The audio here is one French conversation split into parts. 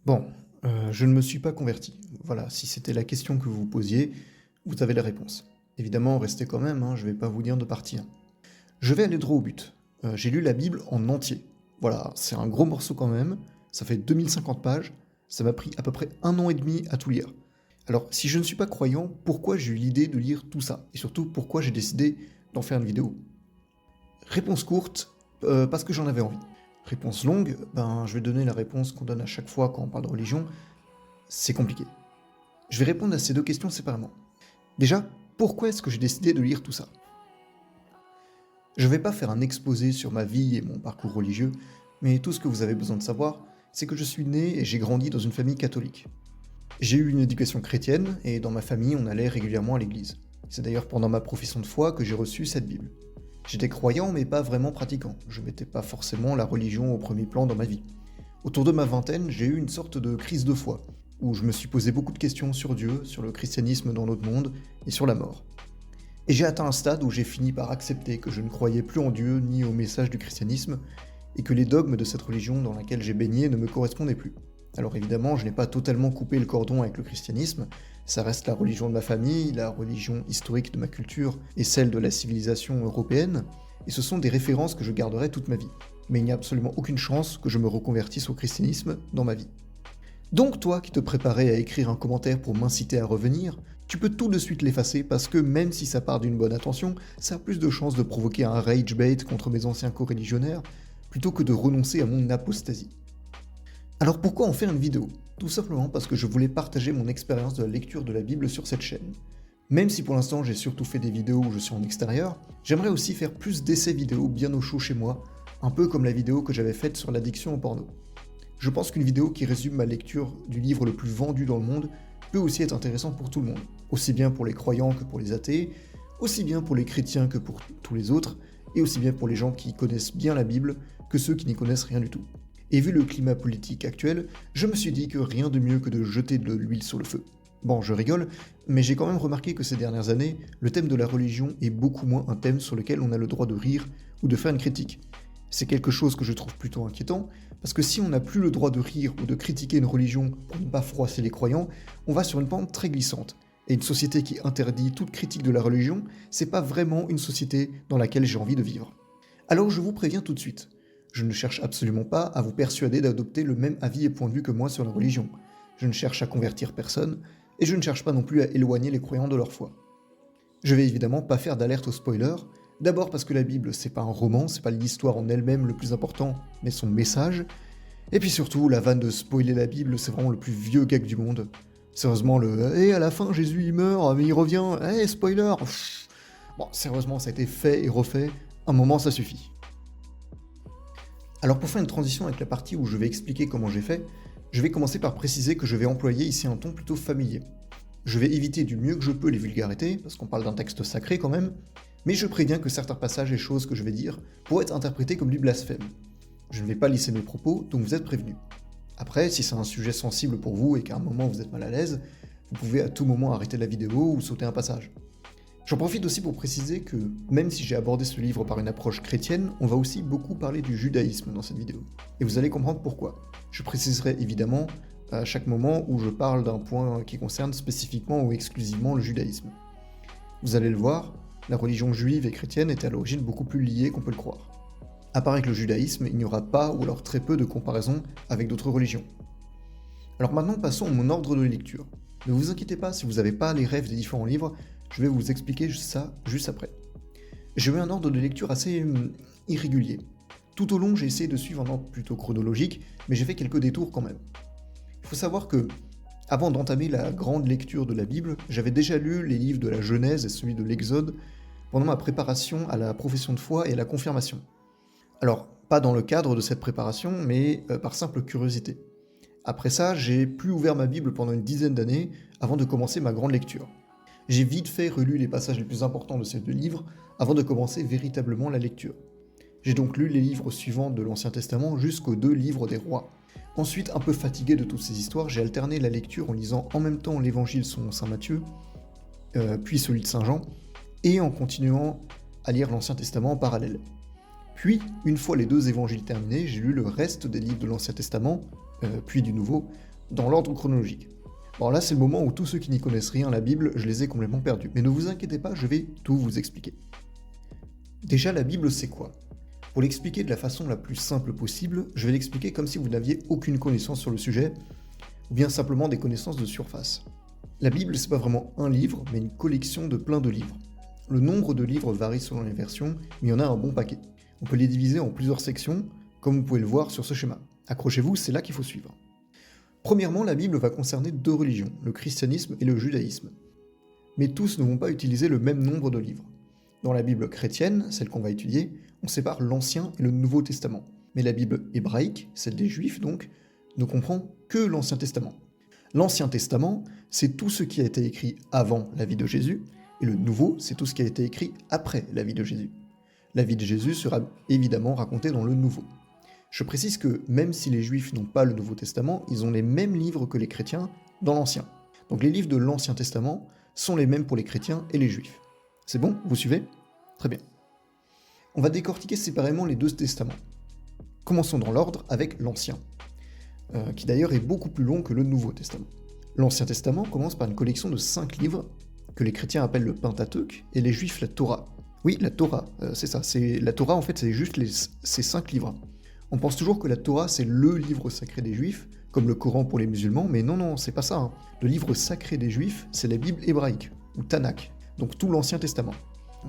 Bon, je ne me suis pas converti. Voilà, si c'était la question que vous vous posiez, vous avez la réponse. Évidemment, restez quand même, hein, je vais pas vous dire de partir. Je vais aller droit au but. J'ai lu la Bible en entier. Voilà, c'est un gros morceau quand même, ça fait 2050 pages, ça m'a pris à peu près 1 an et demi à tout lire. Alors, si je ne suis pas croyant, pourquoi j'ai eu l'idée de lire tout ça? Et surtout, pourquoi j'ai décidé d'en faire une vidéo? Réponse courte, parce que j'en avais envie. Réponse longue, ben je vais donner la réponse qu'on donne à chaque fois quand on parle de religion, c'est compliqué. Je vais répondre à ces deux questions séparément. Déjà, pourquoi est-ce que j'ai décidé de lire tout ça? Je vais pas faire un exposé sur ma vie et mon parcours religieux, mais tout ce que vous avez besoin de savoir, c'est que je suis né et j'ai grandi dans une famille catholique. J'ai eu une éducation chrétienne, et dans ma famille, on allait régulièrement à l'église. C'est d'ailleurs pendant ma profession de foi que j'ai reçu cette Bible. J'étais croyant, mais pas vraiment pratiquant. Je mettais pas forcément la religion au premier plan dans ma vie. Autour de ma vingtaine, j'ai eu une sorte de crise de foi, où je me suis posé beaucoup de questions sur Dieu, sur le christianisme dans notre monde, et sur la mort. Et j'ai atteint un stade où j'ai fini par accepter que je ne croyais plus en Dieu ni au message du christianisme, et que les dogmes de cette religion dans laquelle j'ai baigné ne me correspondaient plus. Alors évidemment, je n'ai pas totalement coupé le cordon avec le christianisme, ça reste la religion de ma famille, la religion historique de ma culture et celle de la civilisation européenne, et ce sont des références que je garderai toute ma vie. Mais il n'y a absolument aucune chance que je me reconvertisse au christianisme dans ma vie. Donc toi qui te préparais à écrire un commentaire pour m'inciter à revenir, tu peux tout de suite l'effacer parce que même si ça part d'une bonne intention, ça a plus de chances de provoquer un rage bait contre mes anciens co-religionnaires plutôt que de renoncer à mon apostasie. Alors pourquoi en faire une vidéo? Tout simplement parce que je voulais partager mon expérience de la lecture de la Bible sur cette chaîne. Même si pour l'instant j'ai surtout fait des vidéos où je suis en extérieur, j'aimerais aussi faire plus d'essais vidéo bien au chaud chez moi, un peu comme la vidéo que j'avais faite sur l'addiction au porno. Je pense qu'une vidéo qui résume ma lecture du livre le plus vendu dans le monde peut aussi être intéressante pour tout le monde, aussi bien pour les croyants que pour les athées, aussi bien pour les chrétiens que pour tous les autres, et aussi bien pour les gens qui connaissent bien la Bible que ceux qui n'y connaissent rien du tout. Et vu le climat politique actuel, je me suis dit que rien de mieux que de jeter de l'huile sur le feu. Bon, je rigole, mais j'ai quand même remarqué que ces dernières années, le thème de la religion est beaucoup moins un thème sur lequel on a le droit de rire ou de faire une critique. C'est quelque chose que je trouve plutôt inquiétant, parce que si on n'a plus le droit de rire ou de critiquer une religion pour ne pas froisser les croyants, on va sur une pente très glissante. Et une société qui interdit toute critique de la religion, c'est pas vraiment une société dans laquelle j'ai envie de vivre. Alors je vous préviens tout de suite, je ne cherche absolument pas à vous persuader d'adopter le même avis et point de vue que moi sur la religion. Je ne cherche à convertir personne, et je ne cherche pas non plus à éloigner les croyants de leur foi. Je vais évidemment pas faire d'alerte au spoiler, d'abord parce que la Bible c'est pas un roman, c'est pas l'histoire en elle-même le plus important, mais son message, et puis surtout la vanne de spoiler la Bible c'est vraiment le plus vieux gag du monde. Sérieusement le à la fin Jésus il meurt, mais il revient, spoiler !» Bon, sérieusement ça a été fait et refait, un moment ça suffit. Alors pour faire une transition avec la partie où je vais expliquer comment j'ai fait, je vais commencer par préciser que je vais employer ici un ton plutôt familier. Je vais éviter du mieux que je peux les vulgarités, parce qu'on parle d'un texte sacré quand même, mais je préviens que certains passages et choses que je vais dire pourraient être interprétés comme du blasphème. Je ne vais pas lisser mes propos, donc vous êtes prévenus. Après, si c'est un sujet sensible pour vous et qu'à un moment vous êtes mal à l'aise, vous pouvez à tout moment arrêter la vidéo ou sauter un passage. J'en profite aussi pour préciser que, même si j'ai abordé ce livre par une approche chrétienne, on va aussi beaucoup parler du judaïsme dans cette vidéo. Et vous allez comprendre pourquoi. Je préciserai évidemment à chaque moment où je parle d'un point qui concerne spécifiquement ou exclusivement le judaïsme. Vous allez le voir, la religion juive et chrétienne est à l'origine beaucoup plus liée qu'on peut le croire. À part avec le judaïsme, il n'y aura pas ou alors très peu de comparaison avec d'autres religions. Alors maintenant passons à mon ordre de lecture. Ne vous inquiétez pas si vous n'avez pas les rêves des différents livres, je vais vous expliquer ça juste après. J'ai eu un ordre de lecture assez irrégulier. Tout au long, j'ai essayé de suivre un ordre plutôt chronologique, mais j'ai fait quelques détours quand même. Il faut savoir que, avant d'entamer la grande lecture de la Bible, j'avais déjà lu les livres de la Genèse et celui de l'Exode pendant ma préparation à la profession de foi et à la confirmation. Alors, pas dans le cadre de cette préparation, mais par simple curiosité. Après ça, j'ai plus ouvert ma Bible pendant une dizaine d'années avant de commencer ma grande lecture. J'ai vite fait relu les passages les plus importants de ces deux livres avant de commencer véritablement la lecture. J'ai donc lu les livres suivants de l'Ancien Testament jusqu'aux 2 livres des rois. Ensuite, un peu fatigué de toutes ces histoires, j'ai alterné la lecture en lisant en même temps l'évangile selon saint Matthieu, puis celui de saint Jean, et en continuant à lire l'Ancien Testament en parallèle. Puis, une fois les 2 évangiles terminés, j'ai lu le reste des livres de l'Ancien Testament, puis du Nouveau, dans l'ordre chronologique. Bon là c'est le moment où tous ceux qui n'y connaissent rien à la Bible, je les ai complètement perdus. Mais ne vous inquiétez pas, je vais tout vous expliquer. Déjà la Bible c'est quoi? Pour l'expliquer de la façon la plus simple possible, je vais l'expliquer comme si vous n'aviez aucune connaissance sur le sujet, ou bien simplement des connaissances de surface. La Bible c'est pas vraiment un livre, mais une collection de plein de livres. Le nombre de livres varie selon les versions, mais il y en a un bon paquet. On peut les diviser en plusieurs sections, comme vous pouvez le voir sur ce schéma. Accrochez-vous, c'est là qu'il faut suivre. Premièrement, la Bible va concerner deux religions, le christianisme et le judaïsme. Mais tous ne vont pas utiliser le même nombre de livres. Dans la Bible chrétienne, celle qu'on va étudier, on sépare l'Ancien et le Nouveau Testament. Mais la Bible hébraïque, celle des Juifs donc, ne comprend que l'Ancien Testament. L'Ancien Testament, c'est tout ce qui a été écrit avant la vie de Jésus, et le Nouveau, c'est tout ce qui a été écrit après la vie de Jésus. La vie de Jésus sera évidemment racontée dans le Nouveau. Je précise que même si les Juifs n'ont pas le Nouveau Testament, ils ont les mêmes livres que les chrétiens dans l'Ancien. Donc les livres de l'Ancien Testament sont les mêmes pour les chrétiens et les Juifs. C'est bon? Vous suivez? Très bien. On va décortiquer séparément les deux testaments. Commençons dans l'ordre avec l'Ancien, qui d'ailleurs est beaucoup plus long que le Nouveau Testament. L'Ancien Testament commence par une collection de 5 livres que les chrétiens appellent le Pentateuque et les Juifs la Torah. Oui, la Torah, c'est ça. La Torah en fait c'est juste ces 5 livres. On pense toujours que la Torah c'est le livre sacré des Juifs, comme le Coran pour les musulmans, mais non, c'est pas ça. Hein. Le livre sacré des Juifs, c'est la Bible hébraïque, ou Tanakh, donc tout l'Ancien Testament.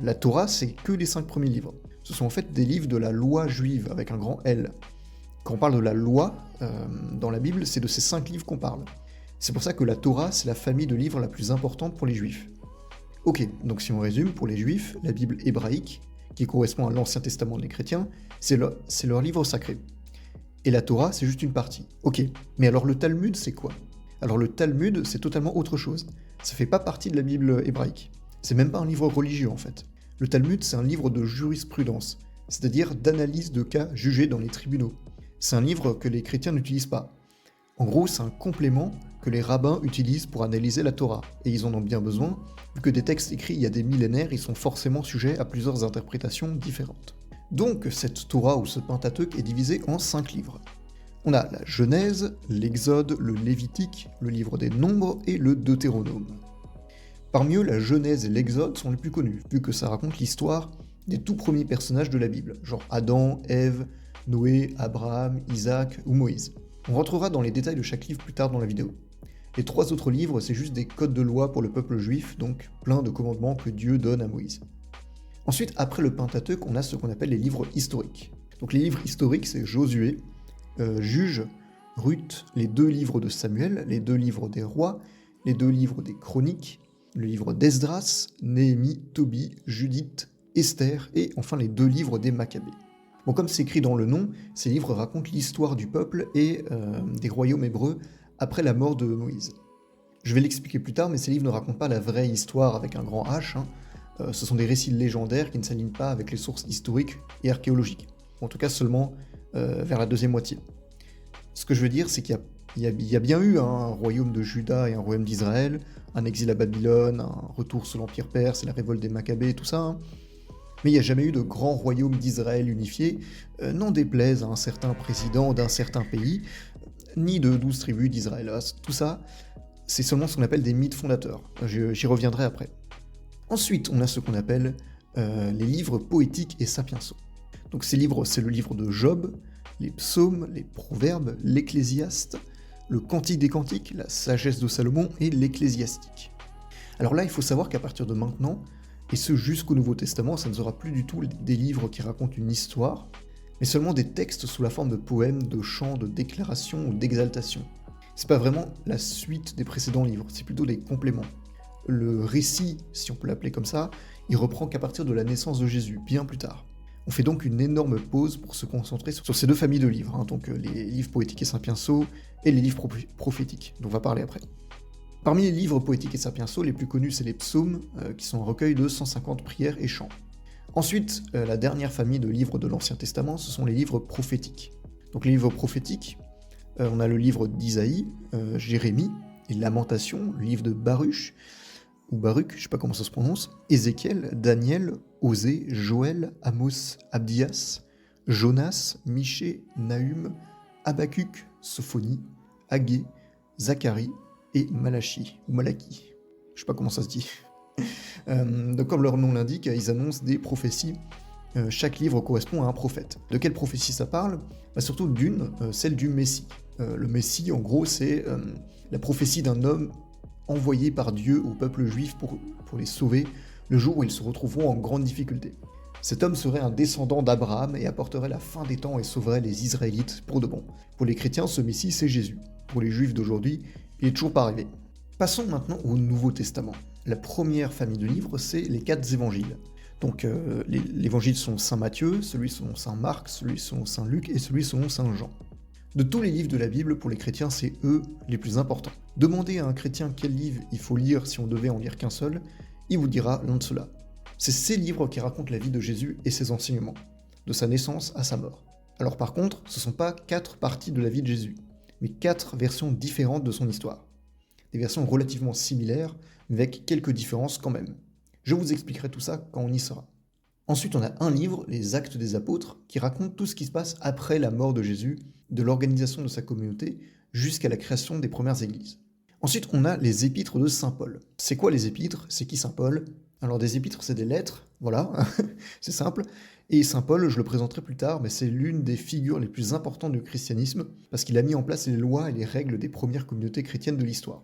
La Torah, c'est que les 5 premiers livres. Ce sont en fait des livres de la loi juive, avec un grand L. Quand on parle de la loi, dans la Bible, c'est de ces 5 livres qu'on parle. C'est pour ça que la Torah, c'est la famille de livres la plus importante pour les Juifs. Ok, donc si on résume, pour les Juifs, la Bible hébraïque, qui correspond à l'Ancien Testament des chrétiens, c'est leur livre sacré. Et la Torah, c'est juste une partie. Ok, mais alors le Talmud, c'est quoi? Alors le Talmud, c'est totalement autre chose. Ça fait pas partie de la Bible hébraïque. C'est même pas un livre religieux en fait. Le Talmud, c'est un livre de jurisprudence, c'est-à-dire d'analyse de cas jugés dans les tribunaux. C'est un livre que les chrétiens n'utilisent pas. En gros, c'est un complément que les rabbins utilisent pour analyser la Torah, et ils en ont bien besoin, vu que des textes écrits il y a des millénaires, ils sont forcément sujets à plusieurs interprétations différentes. Donc, cette Torah ou ce Pentateuque est divisé en 5 livres. On a la Genèse, l'Exode, le Lévitique, le livre des Nombres et le Deutéronome. Parmi eux, la Genèse et l'Exode sont les plus connus, vu que ça raconte l'histoire des tout premiers personnages de la Bible, genre Adam, Ève, Noé, Abraham, Isaac ou Moïse. On rentrera dans les détails de chaque livre plus tard dans la vidéo. Les 3 autres livres, c'est juste des codes de loi pour le peuple juif, donc plein de commandements que Dieu donne à Moïse. Ensuite, après le Pentateuque, on a ce qu'on appelle les livres historiques. Donc les livres historiques, c'est Josué, Juge, Ruth, les 2 livres de Samuel, les 2 livres des rois, les 2 livres des chroniques, le livre d'Esdras, Néhémie, Tobie, Judith, Esther, et enfin les 2 livres des Maccabées. Bon, comme c'est écrit dans le nom, ces livres racontent l'histoire du peuple et des royaumes hébreux après la mort de Moïse. Je vais l'expliquer plus tard, mais ces livres ne racontent pas la vraie histoire avec un grand H, ce sont des récits légendaires qui ne s'alignent pas avec les sources historiques et archéologiques, en tout cas seulement vers la deuxième moitié. Ce que je veux dire, c'est qu'il y a bien eu un royaume de Juda et un royaume d'Israël, un exil à Babylone, un retour sous l'Empire perse et la révolte des Maccabées, tout ça, mais il n'y a jamais eu de grand royaume d'Israël unifié, n'en déplaise à un certain président d'un certain pays, ni de 12 tribus d'Israël. Tout ça, c'est seulement ce qu'on appelle des mythes fondateurs. J'y reviendrai après. Ensuite, on a ce qu'on appelle les livres poétiques et sapiensaux. Donc ces livres, c'est le livre de Job, les psaumes, les proverbes, l'Ecclésiaste, le Cantique des Cantiques, la sagesse de Salomon et l'Ecclésiastique. Alors là, il faut savoir qu'à partir de maintenant, et ce jusqu'au Nouveau Testament, ça ne sera plus du tout des livres qui racontent une histoire, mais seulement des textes sous la forme de poèmes, de chants, de déclarations ou d'exaltations. C'est pas vraiment la suite des précédents livres, c'est plutôt des compléments. Le récit, si on peut l'appeler comme ça, il reprend qu'à partir de la naissance de Jésus, bien plus tard. On fait donc une énorme pause pour se concentrer sur ces 2 familles de livres, donc les livres poétiques et sapiensaux et les livres prophétiques, dont on va parler après. Parmi les livres poétiques et sapiensaux, les plus connus c'est les psaumes, qui sont un recueil de 150 prières et chants. Ensuite, la dernière famille de livres de l'Ancien Testament, ce sont les livres prophétiques. Donc les livres prophétiques, on a le livre d'Isaïe, Jérémie, les Lamentations, le livre de Baruch, ou Baruch, je sais pas comment ça se prononce, Ézéchiel, Daniel, Osée, Joël, Amos, Abdias, Jonas, Michée, Nahum, Habacuc, Sophonie, Haggée, Zacharie et Malachi, ou Malachie. Je sais pas comment ça se dit. Donc comme leur nom l'indique, ils annoncent des prophéties. Chaque livre correspond à un prophète. De quelle prophétie ça parle? Surtout d'une, celle du Messie. Le Messie, en gros, c'est la prophétie d'un homme envoyé par Dieu au peuple juif pour les sauver le jour où ils se retrouveront en grande difficulté. Cet homme serait un descendant d'Abraham et apporterait la fin des temps et sauverait les Israélites pour de bon. Pour les chrétiens, ce Messie, c'est Jésus. Pour les juifs d'aujourd'hui, il est toujours pas arrivé. Passons maintenant au Nouveau Testament. La première famille de livres, c'est les 4 évangiles. Donc les évangiles sont Saint Matthieu, celui selon Saint Marc, celui selon Saint Luc et celui selon Saint Jean. De tous les livres de la Bible, pour les chrétiens, c'est eux les plus importants. Demandez à un chrétien quel livre il faut lire si on devait en lire qu'un seul, il vous dira l'un de ceux-là. C'est ces livres qui racontent la vie de Jésus et ses enseignements, de sa naissance à sa mort. Alors par contre, ce ne sont pas 4 parties de la vie de Jésus, mais 4 versions différentes de son histoire. Des versions relativement similaires, mais avec quelques différences quand même. Je vous expliquerai tout ça quand on y sera. Ensuite, on a un livre, les Actes des Apôtres, qui raconte tout ce qui se passe après la mort de Jésus, de l'organisation de sa communauté, jusqu'à la création des premières églises. Ensuite, on a les épîtres de Saint Paul. C'est quoi les épîtres? C'est qui Saint Paul? Alors des épîtres, c'est des lettres, voilà, c'est simple. Et Saint Paul, je le présenterai plus tard, mais c'est l'une des figures les plus importantes du christianisme, parce qu'il a mis en place les lois et les règles des premières communautés chrétiennes de l'histoire.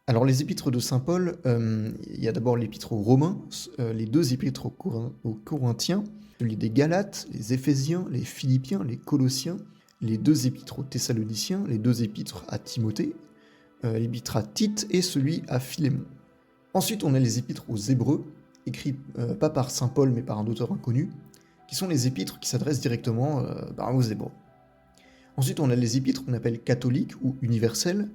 Alors les épîtres de Saint Paul, il y a d'abord l'épître aux Romains, les 2 épîtres aux Corinthiens, celui des Galates, les Éphésiens, les Philippiens, les Colossiens, les 2 épîtres aux Thessaloniciens, les 2 épîtres à Timothée, l'épître à Tite et celui à Philémon. Ensuite, on a les épîtres aux Hébreux, écrits pas par Saint Paul mais par un auteur inconnu, qui sont les épîtres qui s'adressent directement aux Hébreux. Ensuite, on a les épîtres qu'on appelle catholiques ou universels,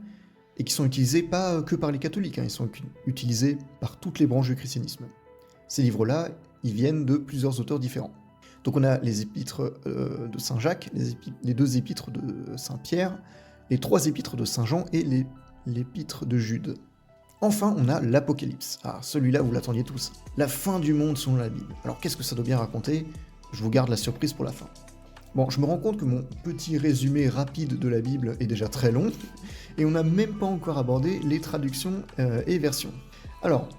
et qui sont utilisés pas que par les catholiques, ils sont utilisés par toutes les branches du christianisme. Ces livres-là, ils viennent de plusieurs auteurs différents. Donc on a les épîtres de Saint Jacques, les 2 épîtres de Saint Pierre, les 3 épîtres de Saint Jean et l'épître de Jude. Enfin, on a l'Apocalypse. Ah, celui-là, vous l'attendiez tous. La fin du monde selon la Bible. Alors qu'est-ce que ça doit bien raconter? Je vous garde la surprise pour la fin. Bon, je me rends compte que mon petit résumé rapide de la Bible est déjà très long, et on n'a même pas encore abordé les traductions et versions. Alors,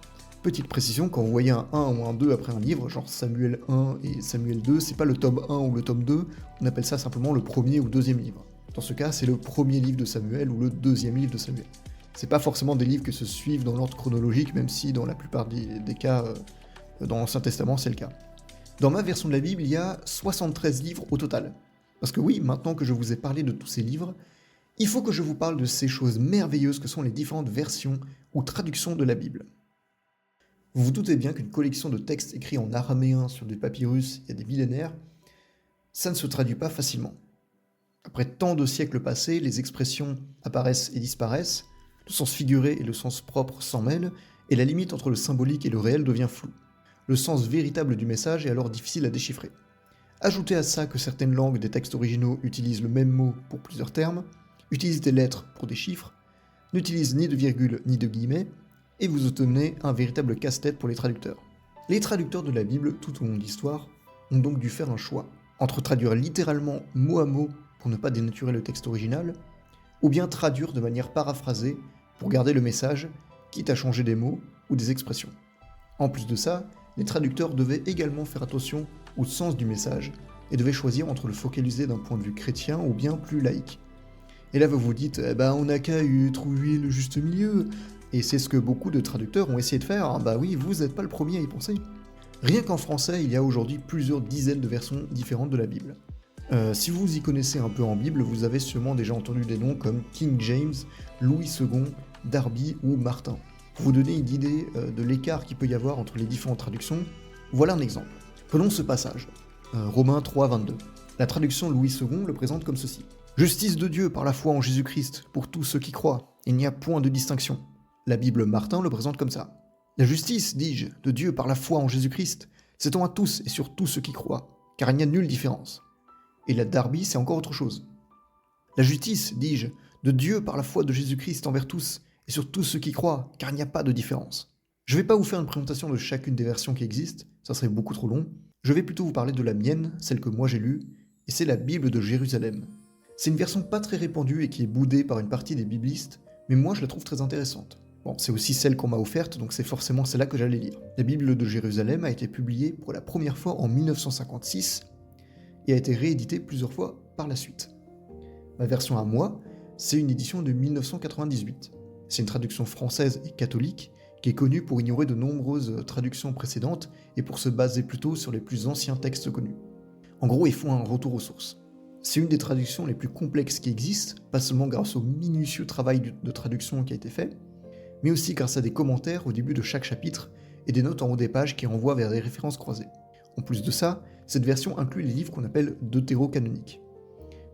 petite précision, quand vous voyez un 1 ou un 2 après un livre, genre Samuel 1 et Samuel 2, c'est pas le tome 1 ou le tome 2, on appelle ça simplement le premier ou deuxième livre. Dans ce cas, c'est le premier livre de Samuel ou le deuxième livre de Samuel. C'est pas forcément des livres qui se suivent dans l'ordre chronologique, même si dans la plupart des cas, dans l'Ancien Testament, c'est le cas. Dans ma version de la Bible, il y a 73 livres au total. Parce que oui, maintenant que je vous ai parlé de tous ces livres, il faut que je vous parle de ces choses merveilleuses que sont les différentes versions ou traductions de la Bible. Vous vous doutez bien qu'une collection de textes écrits en araméen sur des papyrus il y a des millénaires, ça ne se traduit pas facilement. Après tant de siècles passés, les expressions apparaissent et disparaissent, le sens figuré et le sens propre s'en mêlent, et la limite entre le symbolique et le réel devient floue. Le sens véritable du message est alors difficile à déchiffrer. Ajoutez à ça que certaines langues des textes originaux utilisent le même mot pour plusieurs termes, utilisent des lettres pour des chiffres, n'utilisent ni de virgule ni de guillemets, et vous obtenez un véritable casse-tête pour les traducteurs. Les traducteurs de la Bible, tout au long de l'histoire, ont donc dû faire un choix, entre traduire littéralement mot à mot pour ne pas dénaturer le texte original, ou bien traduire de manière paraphrasée pour garder le message, quitte à changer des mots ou des expressions. En plus de ça, les traducteurs devaient également faire attention au sens du message, et devaient choisir entre le focaliser d'un point de vue chrétien ou bien plus laïque. Et là vous vous dites, on n'a qu'à trouver le juste milieu, et c'est ce que beaucoup de traducteurs ont essayé de faire, bah oui, vous n'êtes pas le premier à y penser. Rien qu'en français, il y a aujourd'hui plusieurs dizaines de versions différentes de la Bible. Si vous y connaissez un peu en Bible, vous avez sûrement déjà entendu des noms comme King James, Louis II, Darby ou Martin. Pour vous donner une idée de l'écart qu'il peut y avoir entre les différentes traductions, voilà un exemple. Prenons ce passage, Romains 3, 22. La traduction Louis II le présente comme ceci. « Justice de Dieu par la foi en Jésus-Christ pour tous ceux qui croient, il n'y a point de distinction. » La Bible Martin le présente comme ça. « La justice, dis-je, de Dieu par la foi en Jésus-Christ, s'étend à tous et sur tous ceux qui croient, car il n'y a nulle différence. » Et la Darby, c'est encore autre chose. « La justice, dis-je, de Dieu par la foi de Jésus-Christ envers tous et sur tous ceux qui croient, car il n'y a pas de différence. » Je ne vais pas vous faire une présentation de chacune des versions qui existent, ça serait beaucoup trop long. Je vais plutôt vous parler de la mienne, celle que moi j'ai lue, et c'est la Bible de Jérusalem. C'est une version pas très répandue et qui est boudée par une partie des biblistes, mais moi je la trouve très intéressante. Bon, c'est aussi celle qu'on m'a offerte, donc c'est forcément celle-là que j'allais lire. La Bible de Jérusalem a été publiée pour la première fois en 1956 et a été rééditée plusieurs fois par la suite. Ma version à moi, c'est une édition de 1998. C'est une traduction française et catholique qui est connue pour ignorer de nombreuses traductions précédentes et pour se baser plutôt sur les plus anciens textes connus. En gros, ils font un retour aux sources. C'est une des traductions les plus complexes qui existent, pas seulement grâce au minutieux travail de traduction qui a été fait, mais aussi grâce à des commentaires au début de chaque chapitre et des notes en haut des pages qui renvoient vers des références croisées. En plus de ça, cette version inclut les livres qu'on appelle deutérocanoniques.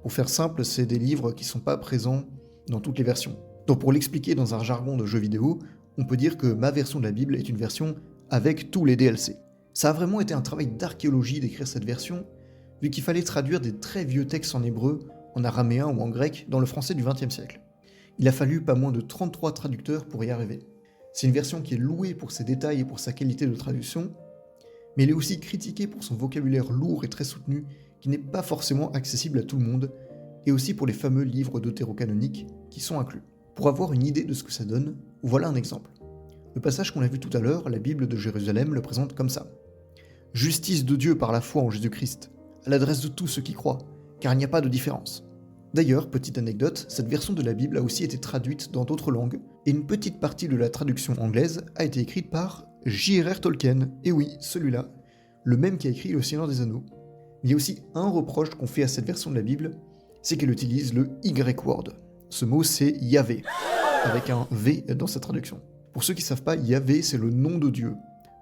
Pour faire simple, c'est des livres qui ne sont pas présents dans toutes les versions. Donc pour l'expliquer dans un jargon de jeu vidéo, on peut dire que ma version de la Bible est une version avec tous les DLC. Ça a vraiment été un travail d'archéologie d'écrire cette version, vu qu'il fallait traduire des très vieux textes en hébreu, en araméen ou en grec dans le français du XXe siècle. Il a fallu pas moins de 33 traducteurs pour y arriver. C'est une version qui est louée pour ses détails et pour sa qualité de traduction, mais elle est aussi critiquée pour son vocabulaire lourd et très soutenu, qui n'est pas forcément accessible à tout le monde, et aussi pour les fameux livres deutérocanoniques qui sont inclus. Pour avoir une idée de ce que ça donne, voilà un exemple. Le passage qu'on a vu tout à l'heure, la Bible de Jérusalem le présente comme ça. « Justice de Dieu par la foi en Jésus-Christ, à l'adresse de tous ceux qui croient, car il n'y a pas de différence. » D'ailleurs, petite anecdote, cette version de la Bible a aussi été traduite dans d'autres langues, et une petite partie de la traduction anglaise a été écrite par J.R.R. Tolkien, et oui, celui-là, le même qui a écrit Le Seigneur des Anneaux. Il y a aussi un reproche qu'on fait à cette version de la Bible, c'est qu'elle utilise le Y-word. Ce mot c'est Yahvé, avec un V dans sa traduction. Pour ceux qui ne savent pas, Yahvé c'est le nom de Dieu,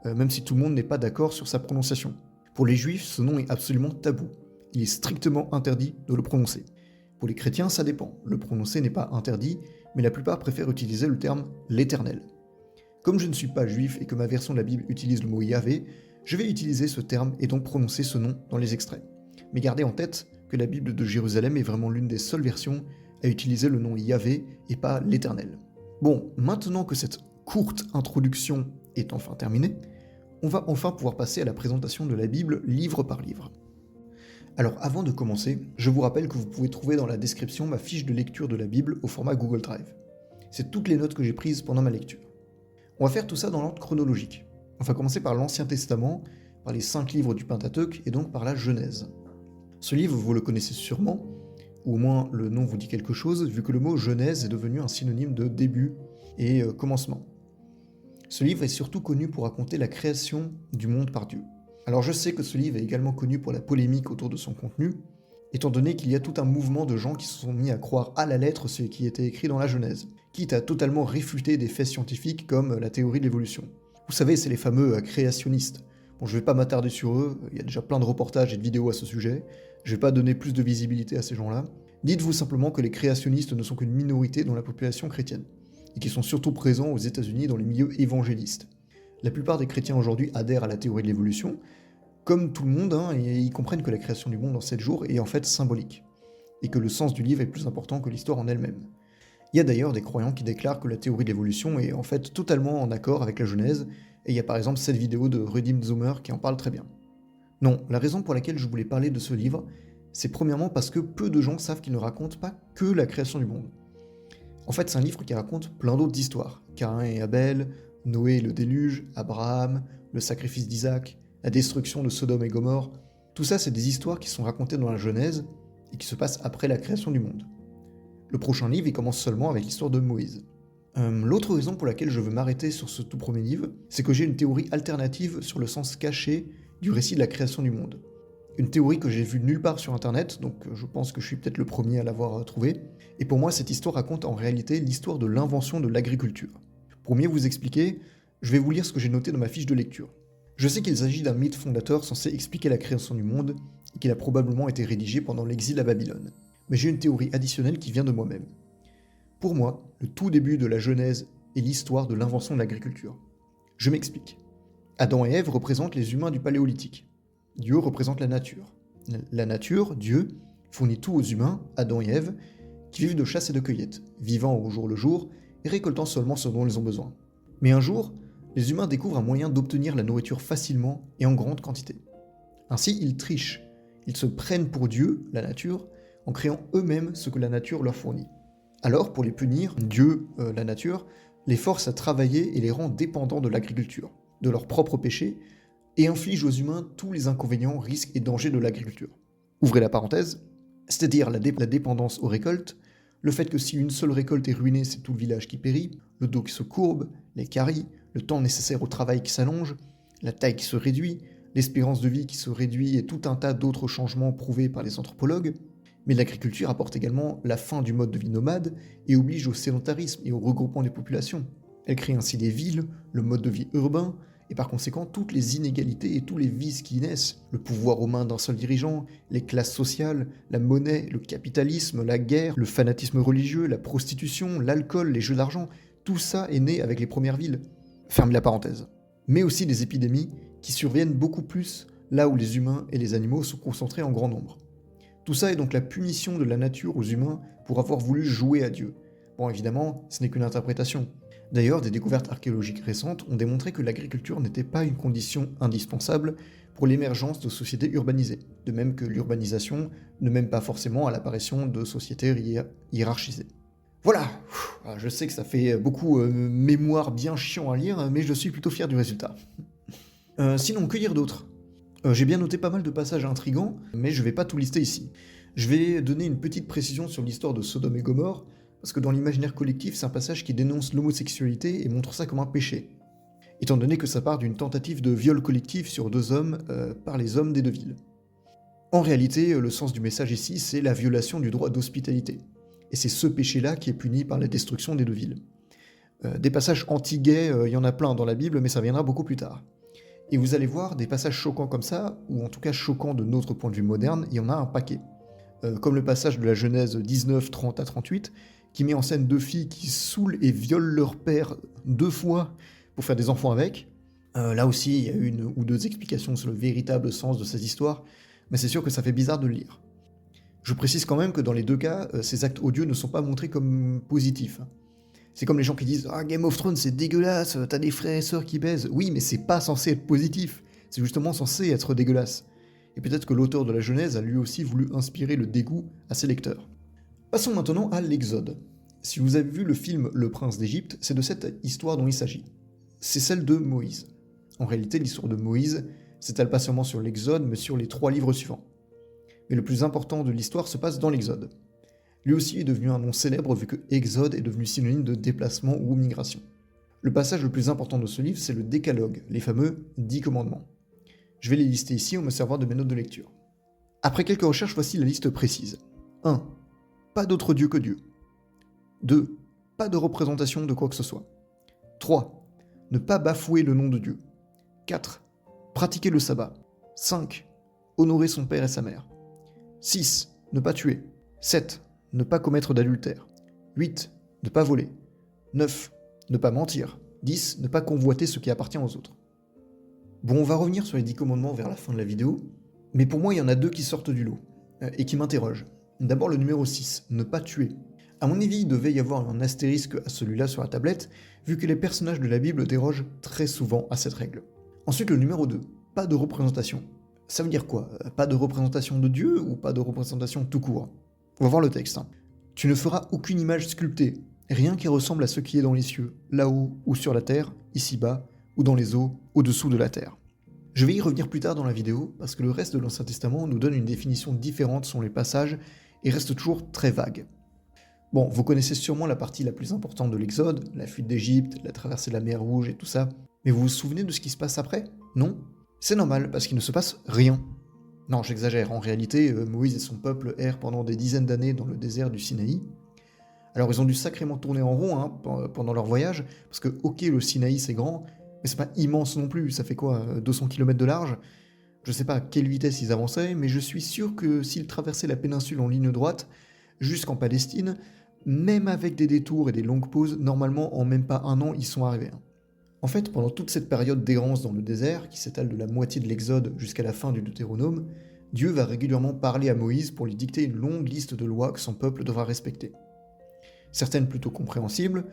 même si tout le monde n'est pas d'accord sur sa prononciation. Pour les juifs, ce nom est absolument tabou. Il est strictement interdit de le prononcer. Pour les chrétiens, ça dépend. Le prononcer n'est pas interdit, mais la plupart préfèrent utiliser le terme « l'Éternel ». Comme je ne suis pas juif et que ma version de la Bible utilise le mot Yahvé, je vais utiliser ce terme et donc prononcer ce nom dans les extraits. Mais gardez en tête que la Bible de Jérusalem est vraiment l'une des seules versions à utiliser le nom Yahvé et pas l'Éternel. Bon, maintenant que cette courte introduction est enfin terminée, on va enfin pouvoir passer à la présentation de la Bible livre par livre. Alors avant de commencer, je vous rappelle que vous pouvez trouver dans la description ma fiche de lecture de la Bible au format Google Drive. C'est toutes les notes que j'ai prises pendant ma lecture. On va faire tout ça dans l'ordre chronologique. On va commencer par l'Ancien Testament, par les 5 livres du Pentateuque et donc par la Genèse. Ce livre, vous le connaissez sûrement, ou au moins le nom vous dit quelque chose, vu que le mot Genèse est devenu un synonyme de début et commencement. Ce livre est surtout connu pour raconter la création du monde par Dieu. Alors je sais que ce livre est également connu pour la polémique autour de son contenu, étant donné qu'il y a tout un mouvement de gens qui se sont mis à croire à la lettre ce qui était écrit dans la Genèse, quitte à totalement réfuter des faits scientifiques comme la théorie de l'évolution. Vous savez, c'est les fameux créationnistes. Bon, je vais pas m'attarder sur eux, il y a déjà plein de reportages et de vidéos à ce sujet, je vais pas donner plus de visibilité à ces gens-là. Dites-vous simplement que les créationnistes ne sont qu'une minorité dans la population chrétienne, et qui sont surtout présents aux États-Unis dans les milieux évangélistes. La plupart des chrétiens aujourd'hui adhèrent à la théorie de l'évolution, comme tout le monde, et ils comprennent que la création du monde en 7 jours est en fait symbolique, et que le sens du livre est plus important que l'histoire en elle-même. Il y a d'ailleurs des croyants qui déclarent que la théorie de l'évolution est en fait totalement en accord avec la Genèse, et il y a par exemple cette vidéo de Rudim Zoomer qui en parle très bien. Non, la raison pour laquelle je voulais parler de ce livre, c'est premièrement parce que peu de gens savent qu'il ne raconte pas que la création du monde. En fait, c'est un livre qui raconte plein d'autres histoires. Caïn et Abel, Noé et le déluge, Abraham, le sacrifice d'Isaac, la destruction de Sodome et Gomorrhe. Tout ça, c'est des histoires qui sont racontées dans la Genèse et qui se passent après la création du monde. Le prochain livre, il commence seulement avec l'histoire de Moïse. L'autre raison pour laquelle je veux m'arrêter sur ce tout premier livre, c'est que j'ai une théorie alternative sur le sens caché du récit de la création du monde. Une théorie que j'ai vue nulle part sur internet, donc je pense que je suis peut-être le premier à l'avoir trouvée, et pour moi cette histoire raconte en réalité l'histoire de l'invention de l'agriculture. Pour mieux vous expliquer, je vais vous lire ce que j'ai noté dans ma fiche de lecture. Je sais qu'il s'agit d'un mythe fondateur censé expliquer la création du monde, et qu'il a probablement été rédigé pendant l'exil à Babylone. Mais j'ai une théorie additionnelle qui vient de moi-même. Pour moi, le tout début de la Genèse est l'histoire de l'invention de l'agriculture. Je m'explique. Adam et Ève représentent les humains du Paléolithique. Dieu représente la nature. La nature, Dieu, fournit tout aux humains, Adam et Ève, qui vivent de chasse et de cueillette, vivant au jour le jour et récoltant seulement ce dont ils ont besoin. Mais un jour, les humains découvrent un moyen d'obtenir la nourriture facilement et en grande quantité. Ainsi, ils trichent. Ils se prennent pour Dieu, la nature, en créant eux-mêmes ce que la nature leur fournit. Alors, pour les punir, Dieu, la nature, les force à travailler et les rend dépendants de l'agriculture, de leurs propres péchés, et inflige aux humains tous les inconvénients, risques et dangers de l'agriculture. Ouvrez la parenthèse, c'est-à-dire la dépendance aux récoltes, le fait que si une seule récolte est ruinée, c'est tout le village qui périt, le dos qui se courbe, les caries, le temps nécessaire au travail qui s'allonge, la taille qui se réduit, l'espérance de vie qui se réduit et tout un tas d'autres changements prouvés par les anthropologues. Mais l'agriculture apporte également la fin du mode de vie nomade et oblige au sédentarisme et au regroupement des populations. Elle crée ainsi des villes, le mode de vie urbain, et par conséquent toutes les inégalités et tous les vices qui y naissent, le pouvoir aux mains d'un seul dirigeant, les classes sociales, la monnaie, le capitalisme, la guerre, le fanatisme religieux, la prostitution, l'alcool, les jeux d'argent, tout ça est né avec les premières villes. Fermez la parenthèse. Mais aussi des épidémies qui surviennent beaucoup plus là où les humains et les animaux sont concentrés en grand nombre. Tout ça est donc la punition de la nature aux humains pour avoir voulu jouer à Dieu. Bon, évidemment, ce n'est qu'une interprétation. D'ailleurs, des découvertes archéologiques récentes ont démontré que l'agriculture n'était pas une condition indispensable pour l'émergence de sociétés urbanisées, de même que l'urbanisation ne mène pas forcément à l'apparition de sociétés hiérarchisées. Voilà, je sais que ça fait beaucoup mémoire bien chiant à lire, mais je suis plutôt fier du résultat. Sinon, que dire d'autre ? J'ai bien noté pas mal de passages intrigants, mais je vais pas tout lister ici. Je vais donner une petite précision sur l'histoire de Sodome et Gomorrhe, parce que dans l'imaginaire collectif, c'est un passage qui dénonce l'homosexualité et montre ça comme un péché, étant donné que ça part d'une tentative de viol collectif sur 2 hommes par les hommes des 2 villes. En réalité, le sens du message ici, c'est la violation du droit d'hospitalité, et c'est ce péché-là qui est puni par la destruction des 2 villes. Des passages anti-gays, il y en a plein dans la Bible, mais ça viendra beaucoup plus tard. Et vous allez voir, des passages choquants comme ça, ou en tout cas choquants de notre point de vue moderne, il y en a un paquet. Comme le passage de la Genèse 19, 30 à 38, qui met en scène 2 filles qui saoulent et violent leur père 2 fois pour faire des enfants avec. Là aussi, il y a 1 ou 2 explications sur le véritable sens de ces histoires, mais c'est sûr que ça fait bizarre de le lire. Je précise quand même que dans les 2 cas, ces actes odieux ne sont pas montrés comme positifs. C'est comme les gens qui disent « Ah, Game of Thrones, c'est dégueulasse, t'as des frères et sœurs qui baisent. » Oui, mais c'est pas censé être positif, c'est justement censé être dégueulasse. Et peut-être que l'auteur de la Genèse a lui aussi voulu inspirer le dégoût à ses lecteurs. Passons maintenant à l'Exode. Si vous avez vu le film Le Prince d'Égypte, c'est de cette histoire dont il s'agit. C'est celle de Moïse. En réalité, l'histoire de Moïse s'étale pas seulement sur l'Exode, mais sur les 3 livres suivants. Mais le plus important de l'histoire se passe dans l'Exode. Lui aussi est devenu un nom célèbre vu que Exode est devenu synonyme de déplacement ou migration. Le passage le plus important de ce livre, c'est le Décalogue, les fameux 10 commandements. Je vais les lister ici en me servant de mes notes de lecture. Après quelques recherches, voici la liste précise. 1. Pas d'autre Dieu que Dieu. 2. Pas de représentation de quoi que ce soit. 3. Ne pas bafouer le nom de Dieu. 4. Pratiquer le sabbat. 5. Honorer son père et sa mère. 6. Ne pas tuer. 7. Ne pas commettre d'adultère. 8. Ne pas voler. 9. Ne pas mentir. 10. Ne pas convoiter ce qui appartient aux autres. Bon, on va revenir sur les 10 commandements vers la fin de la vidéo, mais pour moi, il y en a 2 qui sortent du lot, et qui m'interrogent. D'abord le numéro 6, ne pas tuer. À mon avis, il devait y avoir un astérisque à celui-là sur la tablette, vu que les personnages de la Bible dérogent très souvent à cette règle. Ensuite, le numéro 2, pas de représentation. Ça veut dire quoi? Pas de représentation de Dieu ou pas de représentation tout court? On va voir le texte. Tu ne feras aucune image sculptée, rien qui ressemble à ce qui est dans les cieux, là-haut ou sur la terre, ici-bas, ou dans les eaux, au-dessous de la terre. Je vais y revenir plus tard dans la vidéo, parce que le reste de l'Ancien Testament nous donne une définition différente sur les passages et reste toujours très vague. Bon, vous connaissez sûrement la partie la plus importante de l'Exode, la fuite d'Égypte, la traversée de la mer Rouge et tout ça, mais vous vous souvenez de ce qui se passe après? Non? C'est normal, parce qu'il ne se passe rien. Non, j'exagère, en réalité, Moïse et son peuple errent pendant des dizaines d'années dans le désert du Sinaï. Alors ils ont dû sacrément tourner en rond pendant leur voyage, parce que ok, le Sinaï c'est grand, mais c'est pas immense non plus, ça fait quoi, 200 km de large? Je sais pas à quelle vitesse ils avançaient, mais je suis sûr que s'ils traversaient la péninsule en ligne droite, jusqu'en Palestine, même avec des détours et des longues pauses, normalement en même pas 1 an, ils sont arrivés. En fait, pendant toute cette période d'errance dans le désert, qui s'étale de la moitié de l'Exode jusqu'à la fin du Deutéronome, Dieu va régulièrement parler à Moïse pour lui dicter une longue liste de lois que son peuple devra respecter. Certaines plutôt compréhensibles,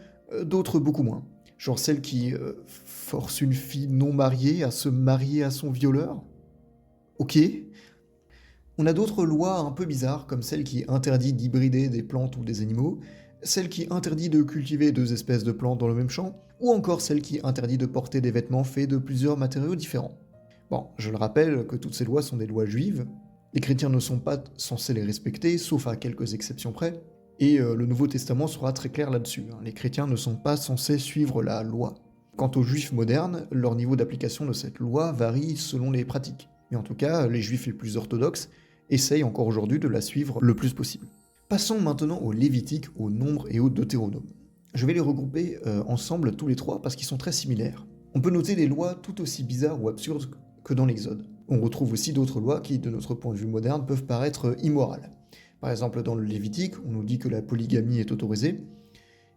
d'autres beaucoup moins. Genre celle qui force une fille non mariée à se marier à son violeur. Ok. On a d'autres lois un peu bizarres, comme celle qui interdit d'hybrider des plantes ou des animaux, celle qui interdit de cultiver deux espèces de plantes dans le même champ, ou encore celle qui interdit de porter des vêtements faits de plusieurs matériaux différents. Bon, je le rappelle que toutes ces lois sont des lois juives, les chrétiens ne sont pas censés les respecter, sauf à quelques exceptions près, et le Nouveau Testament sera très clair là-dessus, hein. Les chrétiens ne sont pas censés suivre la loi. Quant aux juifs modernes, leur niveau d'application de cette loi varie selon les pratiques. Mais en tout cas, les juifs les plus orthodoxes essayent encore aujourd'hui de la suivre le plus possible. Passons maintenant au Lévitique, au Nombre et au Deutéronome. Je vais les regrouper ensemble tous les trois parce qu'ils sont très similaires. On peut noter des lois tout aussi bizarres ou absurdes que dans l'Exode. On retrouve aussi d'autres lois qui, de notre point de vue moderne, peuvent paraître immorales. Par exemple, dans le Lévitique, on nous dit que la polygamie est autorisée,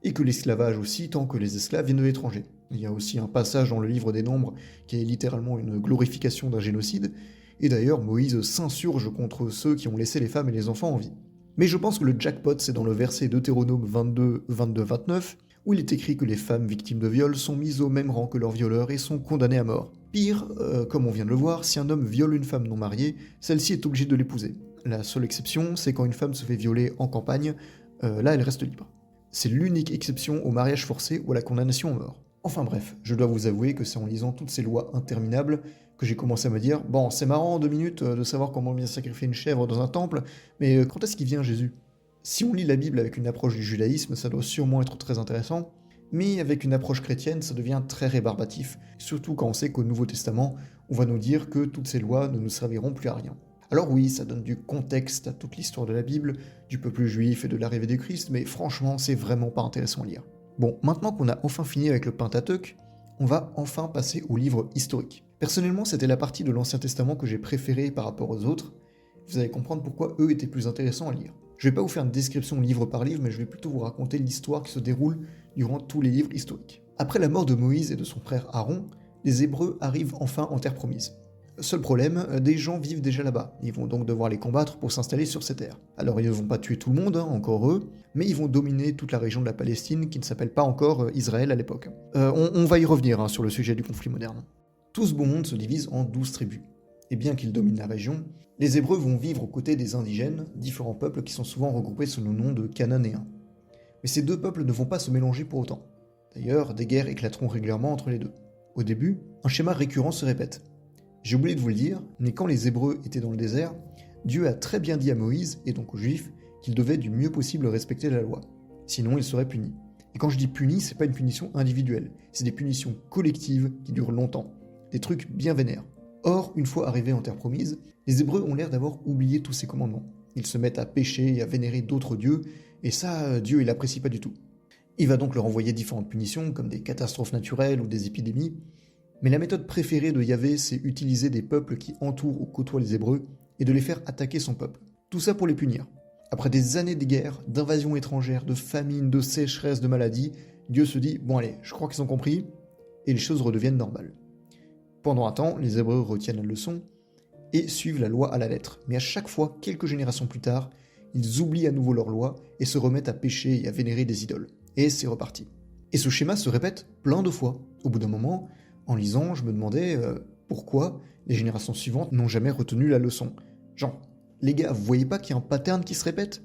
et que l'esclavage aussi, tant que les esclaves viennent de l'étranger. Il y a aussi un passage dans le livre des Nombres qui est littéralement une glorification d'un génocide, et d'ailleurs Moïse s'insurge contre ceux qui ont laissé les femmes et les enfants en vie. Mais je pense que le jackpot, c'est dans le verset Deutéronome 22, 22-29, où il est écrit que les femmes victimes de viol sont mises au même rang que leurs violeurs et sont condamnées à mort. Pire, comme on vient de le voir, si un homme viole une femme non mariée, celle-ci est obligée de l'épouser. La seule exception, c'est quand une femme se fait violer en campagne, là elle reste libre. C'est l'unique exception au mariage forcé ou à la condamnation à mort. Enfin bref, je dois vous avouer que c'est en lisant toutes ces lois interminables que j'ai commencé à me dire « Bon, c'est marrant en 2 minutes de savoir comment bien sacrifier une chèvre dans un temple, mais quand est-ce qu'il vient Jésus ?» Si on lit la Bible avec une approche du judaïsme, ça doit sûrement être très intéressant, mais avec une approche chrétienne, ça devient très rébarbatif, surtout quand on sait qu'au Nouveau Testament, on va nous dire que toutes ces lois ne nous serviront plus à rien. Alors oui, ça donne du contexte à toute l'histoire de la Bible, du peuple juif et de l'arrivée du Christ, mais franchement, c'est vraiment pas intéressant à lire. Bon, maintenant qu'on a enfin fini avec le Pentateuque, on va enfin passer aux livres historiques. Personnellement, c'était la partie de l'Ancien Testament que j'ai préférée par rapport aux autres. Vous allez comprendre pourquoi eux étaient plus intéressants à lire. Je vais pas vous faire une description livre par livre, mais je vais plutôt vous raconter l'histoire qui se déroule durant tous les livres historiques. Après la mort de Moïse et de son frère Aaron, les Hébreux arrivent enfin en terre promise. Seul problème, des gens vivent déjà là-bas, ils vont donc devoir les combattre pour s'installer sur ces terres. Alors ils ne vont pas tuer tout le monde, encore eux, mais ils vont dominer toute la région de la Palestine qui ne s'appelle pas encore Israël à l'époque. On va y revenir sur le sujet du conflit moderne. Tout ce beau monde se divise en 12 tribus. Et bien qu'ils dominent la région, les Hébreux vont vivre aux côtés des indigènes, différents peuples qui sont souvent regroupés sous le nom de Cananéens. Mais ces deux peuples ne vont pas se mélanger pour autant. D'ailleurs, des guerres éclateront régulièrement entre les deux. Au début, un schéma récurrent se répète. J'ai oublié de vous le dire, mais quand les Hébreux étaient dans le désert, Dieu a très bien dit à Moïse, et donc aux Juifs, qu'ils devaient du mieux possible respecter la loi. Sinon, ils seraient punis. Et quand je dis punis, c'est pas une punition individuelle, c'est des punitions collectives qui durent longtemps. Des trucs bien vénères. Or, une fois arrivés en terre promise, les Hébreux ont l'air d'avoir oublié tous ces commandements. Ils se mettent à pécher et à vénérer d'autres dieux, et ça, Dieu il apprécie pas du tout. Il va donc leur envoyer différentes punitions, comme des catastrophes naturelles ou des épidémies, mais la méthode préférée de Yahvé, c'est utiliser des peuples qui entourent ou côtoient les Hébreux et de les faire attaquer son peuple. Tout ça pour les punir. Après des années de guerre, d'invasions étrangères, de famines, de sécheresses, de maladies, Dieu se dit « Bon allez, je crois qu'ils ont compris », et les choses redeviennent normales. Pendant un temps, les Hébreux retiennent la leçon et suivent la loi à la lettre, mais à chaque fois, quelques générations plus tard, ils oublient à nouveau leur loi et se remettent à pécher et à vénérer des idoles. Et c'est reparti. Et ce schéma se répète plein de fois. Au bout d'un moment, en lisant, je me demandais pourquoi les générations suivantes n'ont jamais retenu la leçon. Genre, les gars, vous voyez pas qu'il y a un pattern qui se répète ?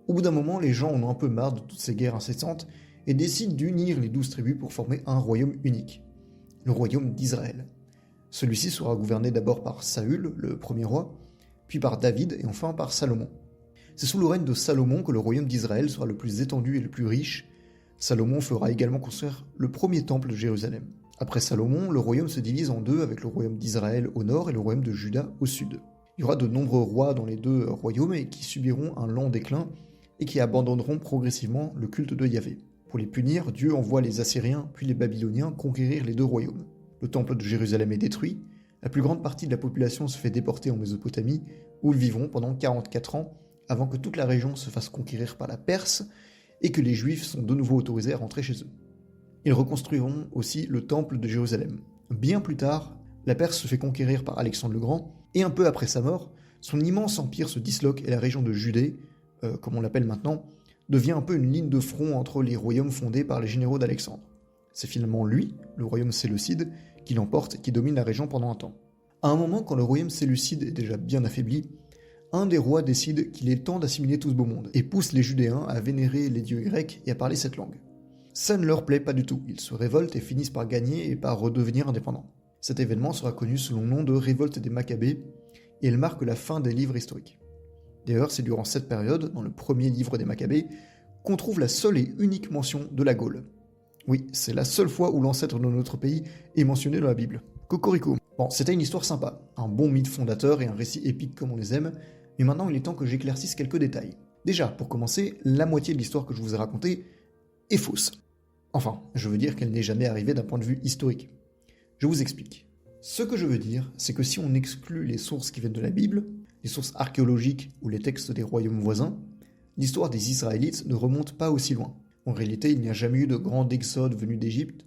Au bout d'un moment, les gens en ont un peu marre de toutes ces guerres incessantes et décident d'unir les 12 tribus pour former un royaume unique, le royaume d'Israël. Celui-ci sera gouverné d'abord par Saül, le premier roi, puis par David et enfin par Salomon. C'est sous le règne de Salomon que le royaume d'Israël sera le plus étendu et le plus riche. Salomon fera également construire le premier temple de Jérusalem. Après Salomon, le royaume se divise en deux avec le royaume d'Israël au nord et le royaume de Juda au sud. Il y aura de nombreux rois dans les deux royaumes et qui subiront un lent déclin et qui abandonneront progressivement le culte de Yahvé. Pour les punir, Dieu envoie les Assyriens puis les Babyloniens conquérir les deux royaumes. Le temple de Jérusalem est détruit, la plus grande partie de la population se fait déporter en Mésopotamie où ils vivront pendant 44 ans avant que toute la région se fasse conquérir par la Perse et que les Juifs sont de nouveau autorisés à rentrer chez eux. Ils reconstruiront aussi le temple de Jérusalem. Bien plus tard, la Perse se fait conquérir par Alexandre le Grand, et un peu après sa mort, son immense empire se disloque et la région de Judée, comme on l'appelle maintenant, devient un peu une ligne de front entre les royaumes fondés par les généraux d'Alexandre. C'est finalement lui, le royaume séleucide, qui l'emporte et qui domine la région pendant un temps. À un moment, quand le royaume séleucide est déjà bien affaibli, un des rois décide qu'il est temps d'assimiler tout ce beau monde, et pousse les Judéens à vénérer les dieux grecs et à parler cette langue. Ça ne leur plaît pas du tout, ils se révoltent et finissent par gagner et par redevenir indépendants. Cet événement sera connu sous le nom de révolte des Maccabées, et elle marque la fin des livres historiques. D'ailleurs, c'est durant cette période, dans le premier livre des Maccabées, qu'on trouve la seule et unique mention de la Gaule. Oui, c'est la seule fois où l'ancêtre de notre pays est mentionné dans la Bible. Cocorico. Bon, c'était une histoire sympa, un bon mythe fondateur et un récit épique comme on les aime, mais maintenant il est temps que j'éclaircisse quelques détails. Déjà, pour commencer, la moitié de l'histoire que je vous ai racontée est fausse. Enfin, je veux dire qu'elle n'est jamais arrivée d'un point de vue historique. Je vous explique. Ce que je veux dire, c'est que si on exclut les sources qui viennent de la Bible, les sources archéologiques ou les textes des royaumes voisins, l'histoire des Israélites ne remonte pas aussi loin. En réalité, il n'y a jamais eu de grand exode venu d'Égypte,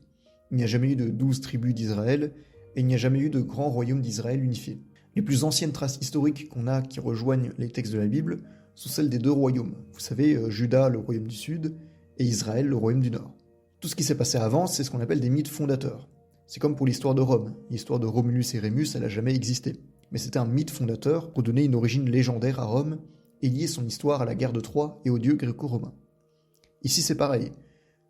il n'y a jamais eu de 12 tribus d'Israël, et il n'y a jamais eu de grand royaume d'Israël unifié. Les plus anciennes traces historiques qu'on a qui rejoignent les textes de la Bible sont celles des deux royaumes. Vous savez, Juda, le royaume du sud, et Israël, le royaume du nord. Tout ce qui s'est passé avant, c'est ce qu'on appelle des mythes fondateurs. C'est comme pour l'histoire de Rome. L'histoire de Romulus et Rémus, elle n'a jamais existé. Mais c'était un mythe fondateur pour donner une origine légendaire à Rome et lier son histoire à la guerre de Troie et aux dieux gréco-romains. Ici, c'est pareil.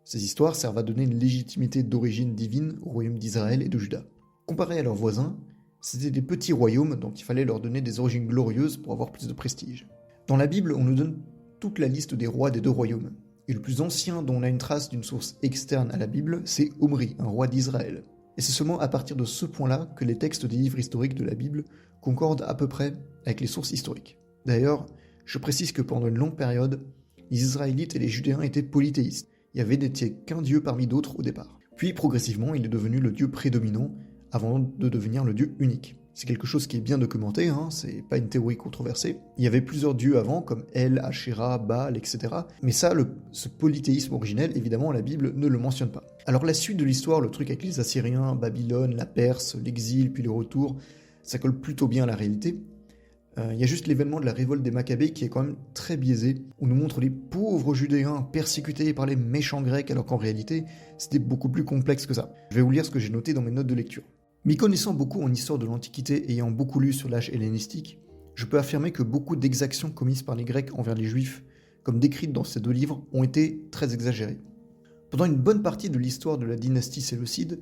Ces histoires servent à donner une légitimité d'origine divine au royaume d'Israël et de Juda. Comparés à leurs voisins, c'était des petits royaumes dont il fallait leur donner des origines glorieuses pour avoir plus de prestige. Dans la Bible, on nous donne toute la liste des rois des deux royaumes. Et le plus ancien dont on a une trace d'une source externe à la Bible, c'est Omri, un roi d'Israël. Et c'est seulement à partir de ce point-là que les textes des livres historiques de la Bible concordent à peu près avec les sources historiques. D'ailleurs, je précise que pendant une longue période, les Israélites et les Judéens étaient polythéistes. Il y avait n'était qu'un dieu parmi d'autres au départ. Puis progressivement, il est devenu le dieu prédominant avant de devenir le dieu unique. C'est quelque chose qui est bien documenté, c'est pas une théorie controversée. Il y avait plusieurs dieux avant, comme El, Asherah, Baal, etc. Mais ça, ce polythéisme originel, évidemment, la Bible ne le mentionne pas. Alors la suite de l'histoire, le truc avec les Assyriens, Babylone, la Perse, l'exil, puis le retour, ça colle plutôt bien à la réalité. Il y a juste l'événement de la révolte des Maccabées qui est quand même très biaisé. On nous montre les pauvres Judéens persécutés par les méchants Grecs, alors qu'en réalité, c'était beaucoup plus complexe que ça. Je vais vous lire ce que j'ai noté dans mes notes de lecture. M'y connaissant beaucoup en histoire de l'Antiquité et ayant beaucoup lu sur l'âge hellénistique, je peux affirmer que beaucoup d'exactions commises par les Grecs envers les Juifs, comme décrites dans ces deux livres, ont été très exagérées. Pendant une bonne partie de l'histoire de la dynastie séleucide,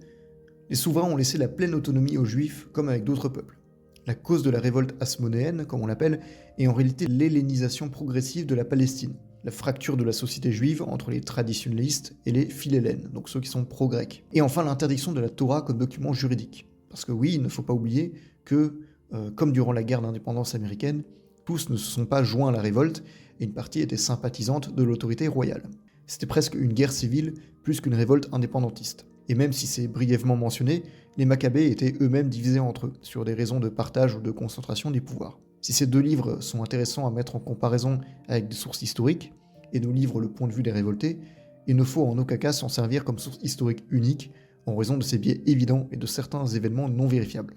les souverains ont laissé la pleine autonomie aux Juifs comme avec d'autres peuples. La cause de la révolte hasmonéenne, comme on l'appelle, est en réalité l'hellénisation progressive de la Palestine, la fracture de la société juive entre les traditionnalistes et les philhellènes, donc ceux qui sont pro-grecs. Et enfin l'interdiction de la Torah comme document juridique. Parce que oui, il ne faut pas oublier que, comme durant la guerre d'indépendance américaine, tous ne se sont pas joints à la révolte, et une partie était sympathisante de l'autorité royale. C'était presque une guerre civile plus qu'une révolte indépendantiste. Et même si c'est brièvement mentionné, les Maccabées étaient eux-mêmes divisés entre eux, sur des raisons de partage ou de concentration des pouvoirs. Si ces deux livres sont intéressants à mettre en comparaison avec des sources historiques, et nous livrent le point de vue des révoltés, il ne faut en aucun cas s'en servir comme source historique unique, en raison de ces biais évidents et de certains événements non vérifiables.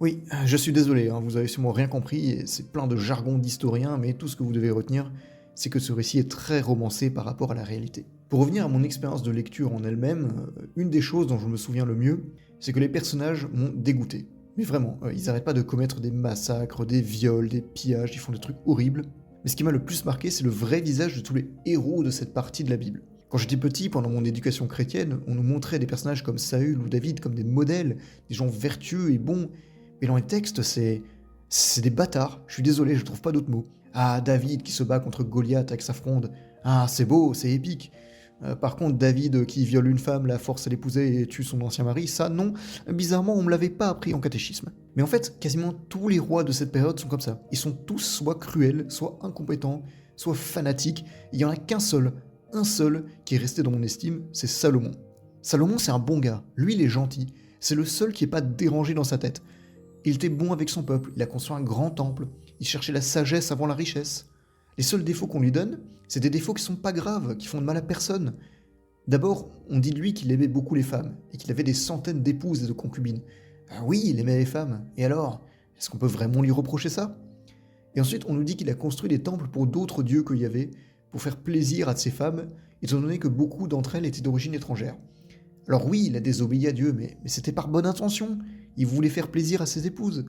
Oui, je suis désolé, vous avez sûrement rien compris, et c'est plein de jargon d'historien, mais tout ce que vous devez retenir, c'est que ce récit est très romancé par rapport à la réalité. Pour revenir à mon expérience de lecture en elle-même, une des choses dont je me souviens le mieux, c'est que les personnages m'ont dégoûté. Mais vraiment, ils n'arrêtent pas de commettre des massacres, des viols, des pillages, ils font des trucs horribles. Mais ce qui m'a le plus marqué, c'est le vrai visage de tous les héros de cette partie de la Bible. Quand j'étais petit, pendant mon éducation chrétienne, on nous montrait des personnages comme Saül ou David comme des modèles, des gens vertueux et bons. Mais dans les textes, c'est des bâtards. Je suis désolé, je trouve pas d'autres mots. Ah, David qui se bat contre Goliath avec sa fronde. Ah, c'est beau, c'est épique. Par contre, David qui viole une femme, la force à l'épouser et tue son ancien mari, ça non, bizarrement on me l'avait pas appris en catéchisme. Mais en fait, quasiment tous les rois de cette période sont comme ça. Ils sont tous soit cruels, soit incompétents, soit fanatiques. Il y en a qu'un seul, un seul qui est resté dans mon estime, c'est Salomon. Salomon c'est un bon gars, lui il est gentil, c'est le seul qui est pas dérangé dans sa tête. Il était bon avec son peuple, il a construit un grand temple, il cherchait la sagesse avant la richesse. Les seuls défauts qu'on lui donne, c'est des défauts qui sont pas graves, qui font de mal à personne. D'abord, on dit de lui qu'il aimait beaucoup les femmes, et qu'il avait des centaines d'épouses et de concubines. Ah oui, il aimait les femmes, et alors, est-ce qu'on peut vraiment lui reprocher ça? Et ensuite, on nous dit qu'il a construit des temples pour d'autres dieux que Yahvé, pour faire plaisir à ses femmes, étant donné que beaucoup d'entre elles étaient d'origine étrangère. Alors oui, il a désobéi à Dieu, mais c'était par bonne intention, il voulait faire plaisir à ses épouses.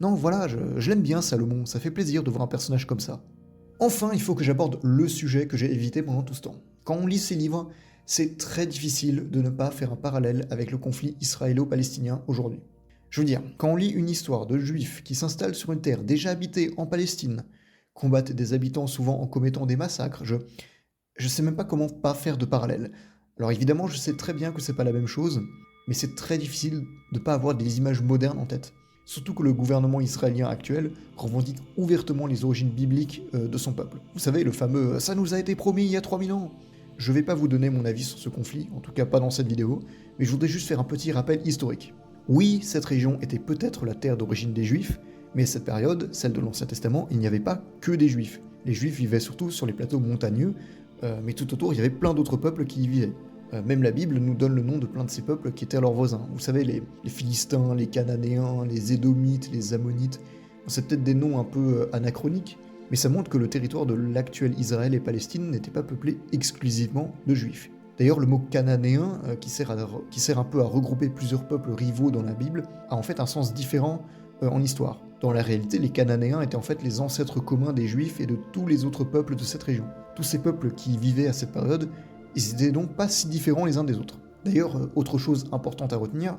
Non, voilà, je l'aime bien Salomon, ça fait plaisir de voir un personnage comme ça. Enfin, il faut que j'aborde le sujet que j'ai évité pendant tout ce temps. Quand on lit ces livres, c'est très difficile de ne pas faire un parallèle avec le conflit israélo-palestinien aujourd'hui. Je veux dire, quand on lit une histoire de juifs qui s'installent sur une terre déjà habitée en Palestine, combattent des habitants souvent en commettant des massacres, je sais même pas comment pas faire de parallèle. Alors évidemment, je sais très bien que c'est pas la même chose, mais c'est très difficile de pas avoir des images modernes en tête. Surtout que le gouvernement israélien actuel revendique ouvertement les origines bibliques de son peuple. Vous savez, le fameux «ça nous a été promis il y a 3000 ans». Je vais pas vous donner mon avis sur ce conflit, en tout cas pas dans cette vidéo, mais je voudrais juste faire un petit rappel historique. Oui, cette région était peut-être la terre d'origine des Juifs, mais à cette période, celle de l'Ancien Testament, il n'y avait pas que des Juifs. Les Juifs vivaient surtout sur les plateaux montagneux, mais tout autour, il y avait plein d'autres peuples qui y vivaient. Même la Bible nous donne le nom de plein de ces peuples qui étaient leurs voisins. Vous savez, les Philistins, les Cananéens, les Édomites, les Ammonites. C'est peut-être des noms un peu anachroniques, mais ça montre que le territoire de l'actuel Israël et Palestine n'était pas peuplé exclusivement de Juifs. D'ailleurs, le mot cananéen, qui sert un peu à regrouper plusieurs peuples rivaux dans la Bible, a en fait un sens différent en histoire. Dans la réalité, les Cananéens étaient en fait les ancêtres communs des Juifs et de tous les autres peuples de cette région. Tous ces peuples qui vivaient à cette période, ils étaient donc pas si différents les uns des autres. D'ailleurs, autre chose importante à retenir,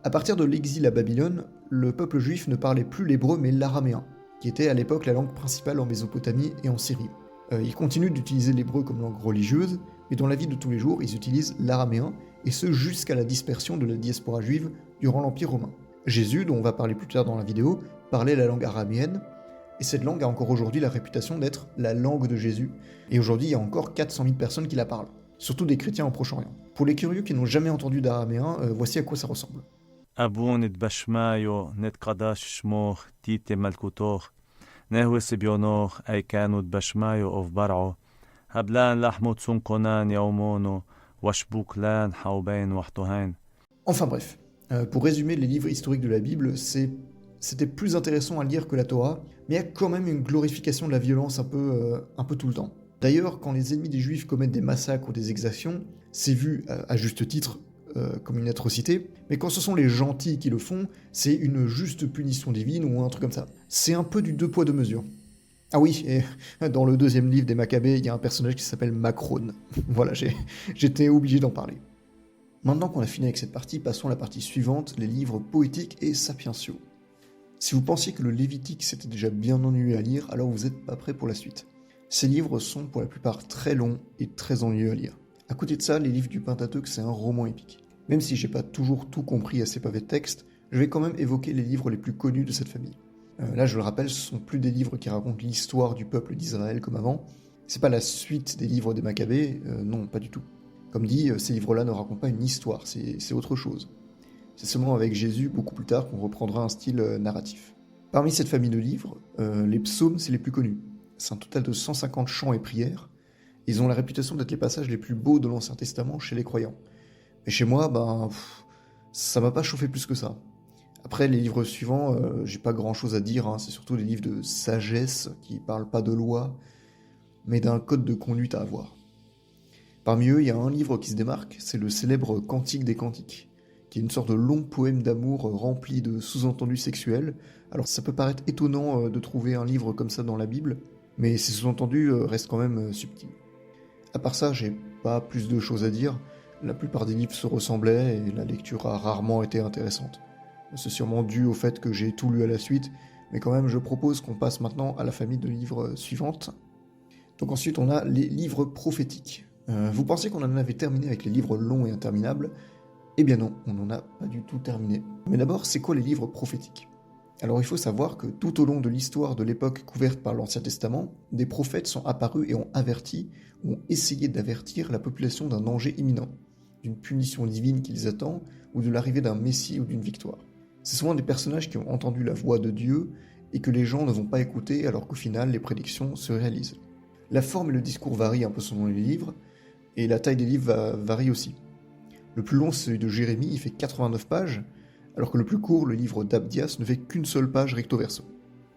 à partir de l'exil à Babylone, le peuple juif ne parlait plus l'hébreu mais l'araméen, qui était à l'époque la langue principale en Mésopotamie et en Syrie. Ils continuent d'utiliser l'hébreu comme langue religieuse, mais dans la vie de tous les jours, ils utilisent l'araméen, et ce jusqu'à la dispersion de la diaspora juive durant l'Empire romain. Jésus, dont on va parler plus tard dans la vidéo, parlait la langue araméenne, et cette langue a encore aujourd'hui la réputation d'être la langue de Jésus, et aujourd'hui il y a encore 400 000 personnes qui la parlent, surtout des chrétiens au Proche-Orient. Pour les curieux qui n'ont jamais entendu d'araméen, voici à quoi ça ressemble. Abun et bashmayo net kadash shmoch tite malkutoch nehwe sebionoch aikanud bashmayo of bar'o hablan lahmut sunkonan yaumono washbuklan haubain wahtohain. Enfin bref, pour résumer les livres historiques de la Bible, c'était plus intéressant à lire que la Torah, mais il y a quand même une glorification de la violence un peu tout le temps. D'ailleurs, quand les ennemis des Juifs commettent des massacres ou des exactions, c'est vu, à juste titre, comme une atrocité, mais quand ce sont les gentils qui le font, c'est une juste punition divine ou un truc comme ça. C'est un peu du deux poids deux mesures. Ah oui, et dans le deuxième livre des Maccabées, il y a un personnage qui s'appelle Macrone. Voilà, j'étais obligé d'en parler. Maintenant qu'on a fini avec cette partie, passons à la partie suivante, les livres poétiques et sapientiaux. Si vous pensiez que le Lévitique s'était déjà bien ennuyeux à lire, alors vous n'êtes pas prêt pour la suite. Ces livres sont pour la plupart très longs et très ennuyeux à lire. À côté de ça, les livres du Pentateuque, c'est un roman épique. Même si j'ai pas toujours tout compris à ces pavés de texte, je vais quand même évoquer les livres les plus connus de cette famille. Là, je le rappelle, ce sont plus des livres qui racontent l'histoire du peuple d'Israël comme avant. C'est pas la suite des livres des Maccabées, non, pas du tout. Comme dit, ces livres-là ne racontent pas une histoire, c'est autre chose. C'est seulement avec Jésus, beaucoup plus tard, qu'on reprendra un style narratif. Parmi cette famille de livres, les psaumes, c'est les plus connus. C'est un total de 150 chants et prières. Ils ont la réputation d'être les passages les plus beaux de l'Ancien Testament chez les croyants. Mais chez moi, ça m'a pas chauffé plus que ça. Après, les livres suivants, j'ai pas grand chose à dire, c'est surtout des livres de sagesse qui parlent pas de loi, mais d'un code de conduite à avoir. Parmi eux, il y a un livre qui se démarque, c'est le célèbre Cantique des Cantiques, qui est une sorte de long poème d'amour rempli de sous-entendus sexuels. Alors ça peut paraître étonnant de trouver un livre comme ça dans la Bible, mais ces sous-entendus restent quand même subtils. À part ça, j'ai pas plus de choses à dire. La plupart des livres se ressemblaient et la lecture a rarement été intéressante. C'est sûrement dû au fait que j'ai tout lu à la suite, mais quand même je propose qu'on passe maintenant à la famille de livres suivante. Donc ensuite on a les livres prophétiques. Vous pensez qu'on en avait terminé avec les livres longs et interminables? Eh bien non, on n'en a pas du tout terminé. Mais d'abord, c'est quoi les livres prophétiques? Alors il faut savoir que tout au long de l'histoire de l'époque couverte par l'Ancien Testament, des prophètes sont apparus et ont averti, ou ont essayé d'avertir la population d'un danger imminent, d'une punition divine qui les attend, ou de l'arrivée d'un Messie ou d'une victoire. C'est souvent des personnages qui ont entendu la voix de Dieu et que les gens ne vont pas écouter alors qu'au final les prédictions se réalisent. La forme et le discours varient un peu selon les livres, et la taille des livres varie aussi. Le plus long, c'est celui de Jérémie, il fait 89 pages, alors que le plus court, le livre d'Abdias, ne fait qu'une seule page recto verso.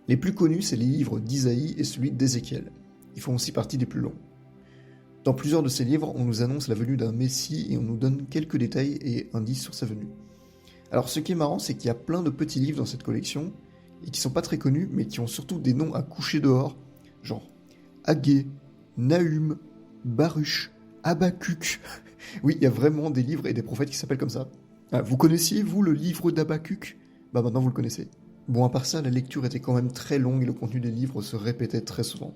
Les plus connus, c'est les livres d'Isaïe et celui d'Ézéchiel. Ils font aussi partie des plus longs. Dans plusieurs de ces livres, on nous annonce la venue d'un Messie et on nous donne quelques détails et indices sur sa venue. Alors ce qui est marrant, c'est qu'il y a plein de petits livres dans cette collection et qui sont pas très connus, mais qui ont surtout des noms à coucher dehors, genre Agé, Nahum, Baruch, Habakkuk. Oui, il y a vraiment des livres et des prophètes qui s'appellent comme ça. Ah, vous connaissiez, vous, le livre d'Habakkuk? Bah maintenant vous le connaissez. Bon, à part ça, la lecture était quand même très longue et le contenu des livres se répétait très souvent.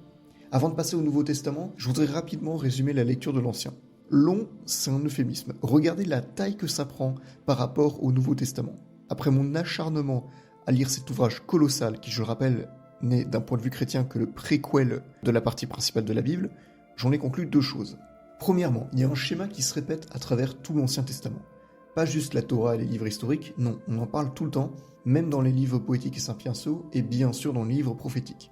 Avant de passer au Nouveau Testament, je voudrais rapidement résumer la lecture de l'Ancien. Long, c'est un euphémisme. Regardez la taille que ça prend par rapport au Nouveau Testament. Après mon acharnement à lire cet ouvrage colossal, qui, je le rappelle, n'est d'un point de vue chrétien que le préquel de la partie principale de la Bible, j'en ai conclu deux choses. Premièrement, il y a un schéma qui se répète à travers tout l'Ancien Testament. Pas juste la Torah et les livres historiques, non, on en parle tout le temps, même dans les livres poétiques et sapientiaux, et bien sûr dans les livres prophétiques.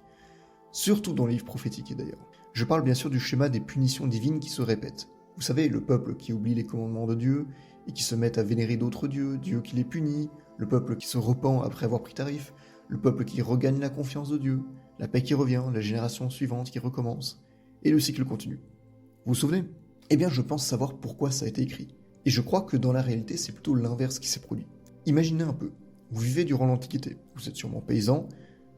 Surtout dans les livres prophétiques d'ailleurs. Je parle bien sûr du schéma des punitions divines qui se répètent. Vous savez, le peuple qui oublie les commandements de Dieu, et qui se met à vénérer d'autres dieux, Dieu qui les punit, le peuple qui se repent après avoir pris tarif, le peuple qui regagne la confiance de Dieu, la paix qui revient, la génération suivante qui recommence, et le cycle continue. Vous vous souvenez? Eh bien, je pense savoir pourquoi ça a été écrit. Et je crois que dans la réalité, c'est plutôt l'inverse qui s'est produit. Imaginez un peu, vous vivez durant l'Antiquité, vous êtes sûrement paysan,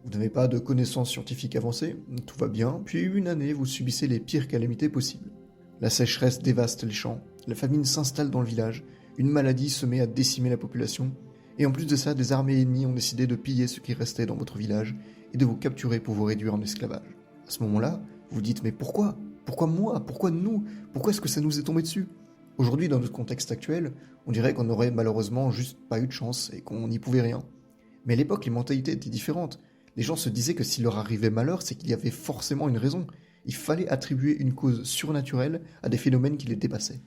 vous n'avez pas de connaissances scientifiques avancées, tout va bien, puis une année, vous subissez les pires calamités possibles. La sécheresse dévaste les champs, la famine s'installe dans le village, une maladie se met à décimer la population, et en plus de ça, des armées ennemies ont décidé de piller ce qui restait dans votre village et de vous capturer pour vous réduire en esclavage. À ce moment-là, vous vous dites, mais pourquoi? Pourquoi moi? Pourquoi nous? Pourquoi est-ce que ça nous est tombé dessus? Aujourd'hui, dans notre contexte actuel, on dirait qu'on n'aurait malheureusement juste pas eu de chance et qu'on n'y pouvait rien. Mais à l'époque, les mentalités étaient différentes. Les gens se disaient que s'il leur arrivait malheur, c'est qu'il y avait forcément une raison. Il fallait attribuer une cause surnaturelle à des phénomènes qui les dépassaient.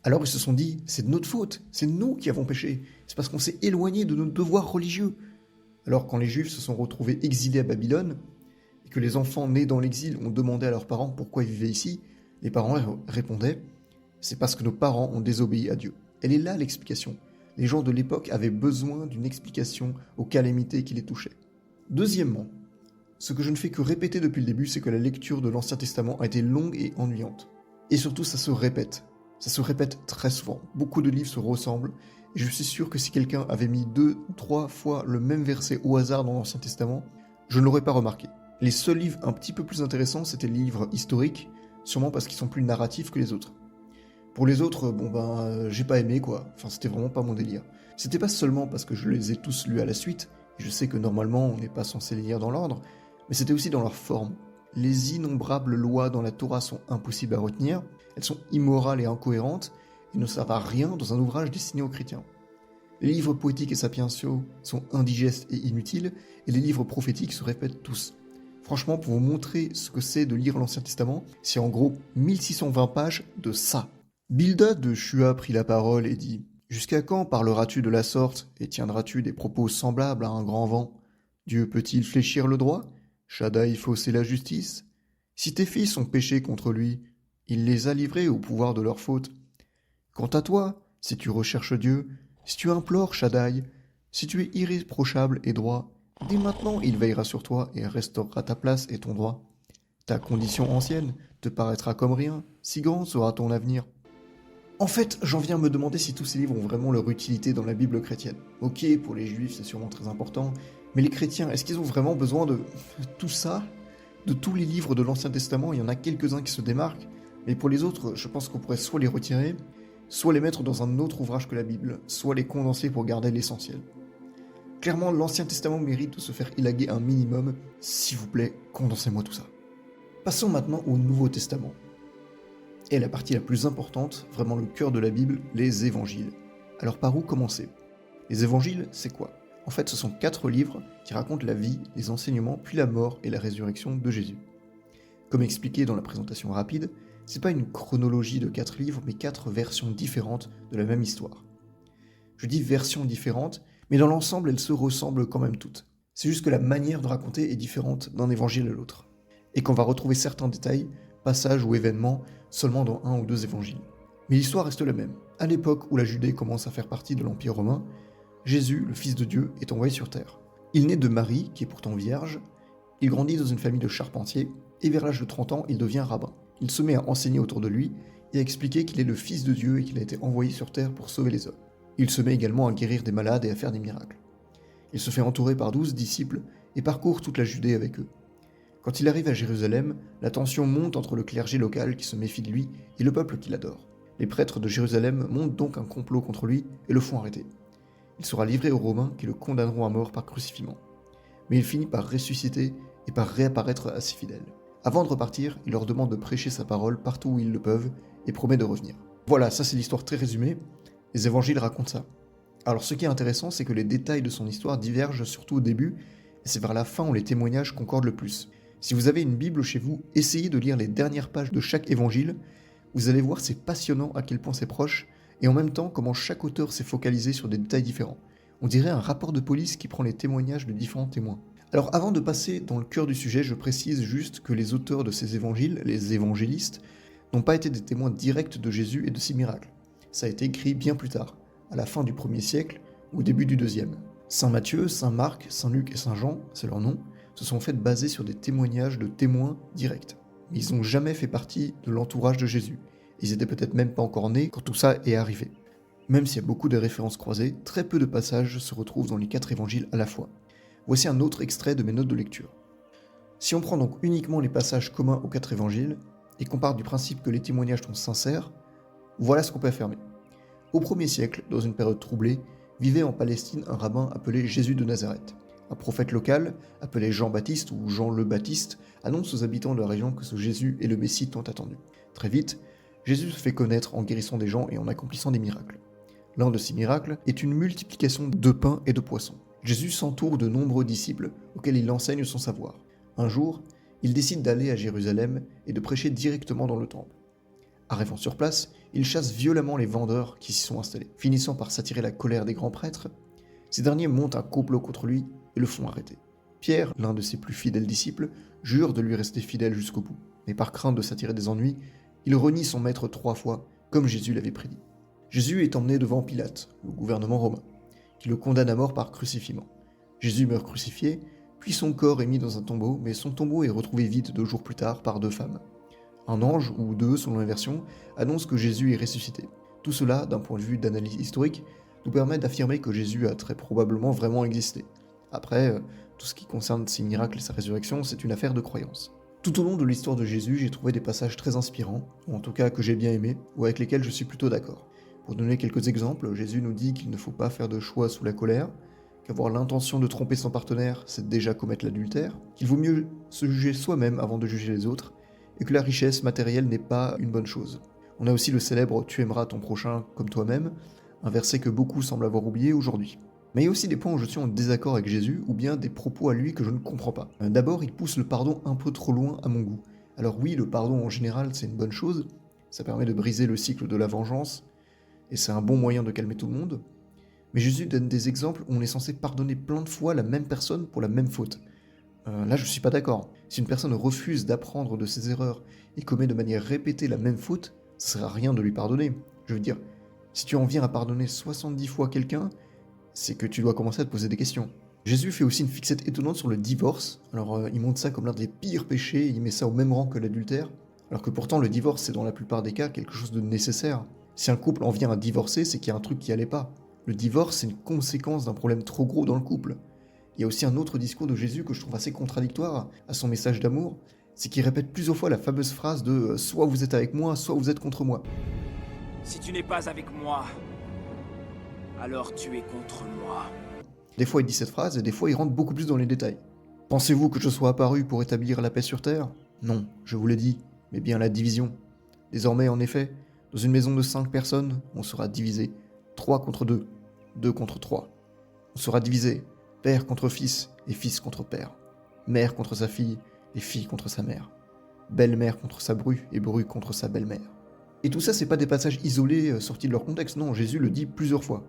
Alors ils se sont dit, c'est de notre faute, c'est nous qui avons péché, c'est parce qu'on s'est éloigné de nos devoirs religieux. Alors quand les Juifs se sont retrouvés exilés à Babylone, et que les enfants nés dans l'exil ont demandé à leurs parents pourquoi ils vivaient ici, les parents répondaient, c'est parce que nos parents ont désobéi à Dieu. Elle est là l'explication. Les gens de l'époque avaient besoin d'une explication aux calamités qui les touchaient. Deuxièmement, ce que je ne fais que répéter depuis le début, c'est que la lecture de l'Ancien Testament a été longue et ennuyante. Et surtout, ça se répète. Ça se répète très souvent. Beaucoup de livres se ressemblent, et je suis sûr que si quelqu'un avait mis 2 ou 3 fois le même verset au hasard dans l'Ancien Testament, je ne l'aurais pas remarqué. Les seuls livres un petit peu plus intéressants, c'était les livres historiques, sûrement parce qu'ils sont plus narratifs que les autres. Pour les autres, j'ai pas aimé quoi, enfin c'était vraiment pas mon délire. C'était pas seulement parce que je les ai tous lus à la suite, et je sais que normalement on n'est pas censé les lire dans l'ordre, mais c'était aussi dans leur forme. Les innombrables lois dans la Torah sont impossibles à retenir, elles sont immorales et incohérentes, et ne servent à rien dans un ouvrage destiné aux chrétiens. Les livres poétiques et sapientiaux sont indigestes et inutiles, et les livres prophétiques se répètent tous. Franchement, pour vous montrer ce que c'est de lire l'Ancien Testament, c'est en gros 1620 pages de ça. Bildad de Shua prit la parole et dit « Jusqu'à quand parleras-tu de la sorte, et tiendras-tu des propos semblables à un grand vent? Dieu peut-il fléchir le droit? Shaddai fausser la justice? Si tes fils ont péché contre lui, il les a livrés au pouvoir de leur faute. Quant à toi, si tu recherches Dieu, si tu implores Shaddai, si tu es irréprochable et droit, dès maintenant il veillera sur toi et restaurera ta place et ton droit. Ta condition ancienne te paraîtra comme rien, si grand sera ton avenir. » En fait, j'en viens à me demander si tous ces livres ont vraiment leur utilité dans la Bible chrétienne. Ok, pour les juifs c'est sûrement très important, mais les chrétiens, est-ce qu'ils ont vraiment besoin de tout ça? De tous les livres de l'Ancien Testament, il y en a quelques-uns qui se démarquent, mais pour les autres, je pense qu'on pourrait soit les retirer, soit les mettre dans un autre ouvrage que la Bible, soit les condenser pour garder l'essentiel. Clairement, l'Ancien Testament mérite de se faire élaguer un minimum. S'il vous plaît, condensez-moi tout ça. Passons maintenant au Nouveau Testament. Et la partie la plus importante, vraiment le cœur de la Bible, les évangiles. Alors par où commencer? Les évangiles, c'est quoi? En fait, ce sont 4 livres qui racontent la vie, les enseignements, puis la mort et la résurrection de Jésus. Comme expliqué dans la présentation rapide, c'est pas une chronologie de 4 livres, mais 4 versions différentes de la même histoire. Je dis versions différentes, mais dans l'ensemble, elles se ressemblent quand même toutes. C'est juste que la manière de raconter est différente d'un évangile à l'autre. Et qu'on va retrouver certains détails, passages ou événements, seulement dans 1 ou 2 évangiles. Mais l'histoire reste la même. À l'époque où la Judée commence à faire partie de l'Empire romain, Jésus, le Fils de Dieu, est envoyé sur terre. Il naît de Marie, qui est pourtant vierge, il grandit dans une famille de charpentiers, et vers l'âge de 30 ans, il devient rabbin. Il se met à enseigner autour de lui, et à expliquer qu'il est le Fils de Dieu et qu'il a été envoyé sur terre pour sauver les hommes. Il se met également à guérir des malades et à faire des miracles. Il se fait entourer par 12 disciples et parcourt toute la Judée avec eux. Quand il arrive à Jérusalem, la tension monte entre le clergé local qui se méfie de lui et le peuple qui l'adore. Les prêtres de Jérusalem montent donc un complot contre lui et le font arrêter. Il sera livré aux Romains qui le condamneront à mort par crucifixion. Mais il finit par ressusciter et par réapparaître à ses fidèles. Avant de repartir, il leur demande de prêcher sa parole partout où ils le peuvent et promet de revenir. Voilà, ça c'est l'histoire très résumée. Les évangiles racontent ça. Alors ce qui est intéressant, c'est que les détails de son histoire divergent surtout au début, et c'est vers la fin où les témoignages concordent le plus. Si vous avez une Bible chez vous, essayez de lire les dernières pages de chaque évangile. Vous allez voir, c'est passionnant à quel point c'est proche, et en même temps comment chaque auteur s'est focalisé sur des détails différents. On dirait un rapport de police qui prend les témoignages de différents témoins. Alors avant de passer dans le cœur du sujet, je précise juste que les auteurs de ces évangiles, les évangélistes, n'ont pas été des témoins directs de Jésus et de ses miracles. Ça a été écrit bien plus tard, à la fin du 1er siècle ou au début du 2e. Saint Matthieu, Saint Marc, Saint Luc et Saint Jean, c'est leur nom, se sont fait baser sur des témoignages de témoins directs. Mais ils n'ont jamais fait partie de l'entourage de Jésus. Ils étaient peut-être même pas encore nés quand tout ça est arrivé. Même s'il y a beaucoup de références croisées, très peu de passages se retrouvent dans les 4 évangiles à la fois. Voici un autre extrait de mes notes de lecture. Si on prend donc uniquement les passages communs aux 4 évangiles, et qu'on part du principe que les témoignages sont sincères, voilà ce qu'on peut affirmer. Au 1er siècle, dans une période troublée, vivait en Palestine un rabbin appelé Jésus de Nazareth. Un prophète local, appelé Jean-Baptiste ou Jean le Baptiste, annonce aux habitants de la région que ce Jésus est le Messie tant attendu. Très vite, Jésus se fait connaître en guérissant des gens et en accomplissant des miracles. L'un de ces miracles est une multiplication de pains et de poissons. Jésus s'entoure de nombreux disciples auxquels il enseigne son savoir. Un jour, il décide d'aller à Jérusalem et de prêcher directement dans le temple. Arrivant sur place, il chasse violemment les vendeurs qui s'y sont installés. Finissant par s'attirer la colère des grands prêtres, ces derniers montent un complot contre lui et le font arrêter. Pierre, l'un de ses plus fidèles disciples, jure de lui rester fidèle jusqu'au bout. Mais par crainte de s'attirer des ennuis, il renie son maître 3 fois, comme Jésus l'avait prédit. Jésus est emmené devant Pilate, le gouvernement romain, qui le condamne à mort par crucifixion. Jésus meurt crucifié, puis son corps est mis dans un tombeau, mais son tombeau est retrouvé vide 2 jours plus tard par 2 femmes. Un ange, ou 2 selon la version, annonce que Jésus est ressuscité. Tout cela, d'un point de vue d'analyse historique, nous permet d'affirmer que Jésus a très probablement vraiment existé. Après, tout ce qui concerne ses miracles et sa résurrection, c'est une affaire de croyance. Tout au long de l'histoire de Jésus, j'ai trouvé des passages très inspirants, ou en tout cas que j'ai bien aimés, ou avec lesquels je suis plutôt d'accord. Pour donner quelques exemples, Jésus nous dit qu'il ne faut pas faire de choix sous la colère, qu'avoir l'intention de tromper son partenaire, c'est déjà commettre l'adultère, qu'il vaut mieux se juger soi-même avant de juger les autres, et que la richesse matérielle n'est pas une bonne chose. On a aussi le célèbre « Tu aimeras ton prochain comme toi-même », un verset que beaucoup semblent avoir oublié aujourd'hui. Mais il y a aussi des points où je suis en désaccord avec Jésus, ou bien des propos à lui que je ne comprends pas. D'abord, il pousse le pardon un peu trop loin à mon goût. Alors oui, le pardon en général, c'est une bonne chose, ça permet de briser le cycle de la vengeance, et c'est un bon moyen de calmer tout le monde. Mais Jésus donne des exemples où on est censé pardonner plein de fois la même personne pour la même faute. Là, je suis pas d'accord. Si une personne refuse d'apprendre de ses erreurs et commet de manière répétée la même faute, ça sert à rien de lui pardonner. Je veux dire, si tu en viens à pardonner 70 fois quelqu'un, c'est que tu dois commencer à te poser des questions. Jésus fait aussi une fixette étonnante sur le divorce. Alors, il montre ça comme l'un des pires péchés, il met ça au même rang que l'adultère, alors que pourtant le divorce c'est dans la plupart des cas quelque chose de nécessaire. Si un couple en vient à divorcer, c'est qu'il y a un truc qui allait pas. Le divorce, c'est une conséquence d'un problème trop gros dans le couple. Il y a aussi un autre discours de Jésus que je trouve assez contradictoire à son message d'amour, c'est qu'il répète plusieurs fois la fameuse phrase de « soit vous êtes avec moi, soit vous êtes contre moi ». Si tu n'es pas avec moi, alors tu es contre moi. Des fois il dit cette phrase et des fois il rentre beaucoup plus dans les détails. Pensez-vous que je sois apparu pour établir la paix sur terre ? Non, je vous l'ai dit, mais bien la division. Désormais, en effet, dans une maison de 5 personnes, on sera divisé 3 contre 2, 2 contre 3. On sera divisé père contre fils et fils contre père, mère contre sa fille et fille contre sa mère, belle-mère contre sa bru et bru contre sa belle-mère. Et tout ça, c'est pas des passages isolés sortis de leur contexte, non, Jésus le dit plusieurs fois.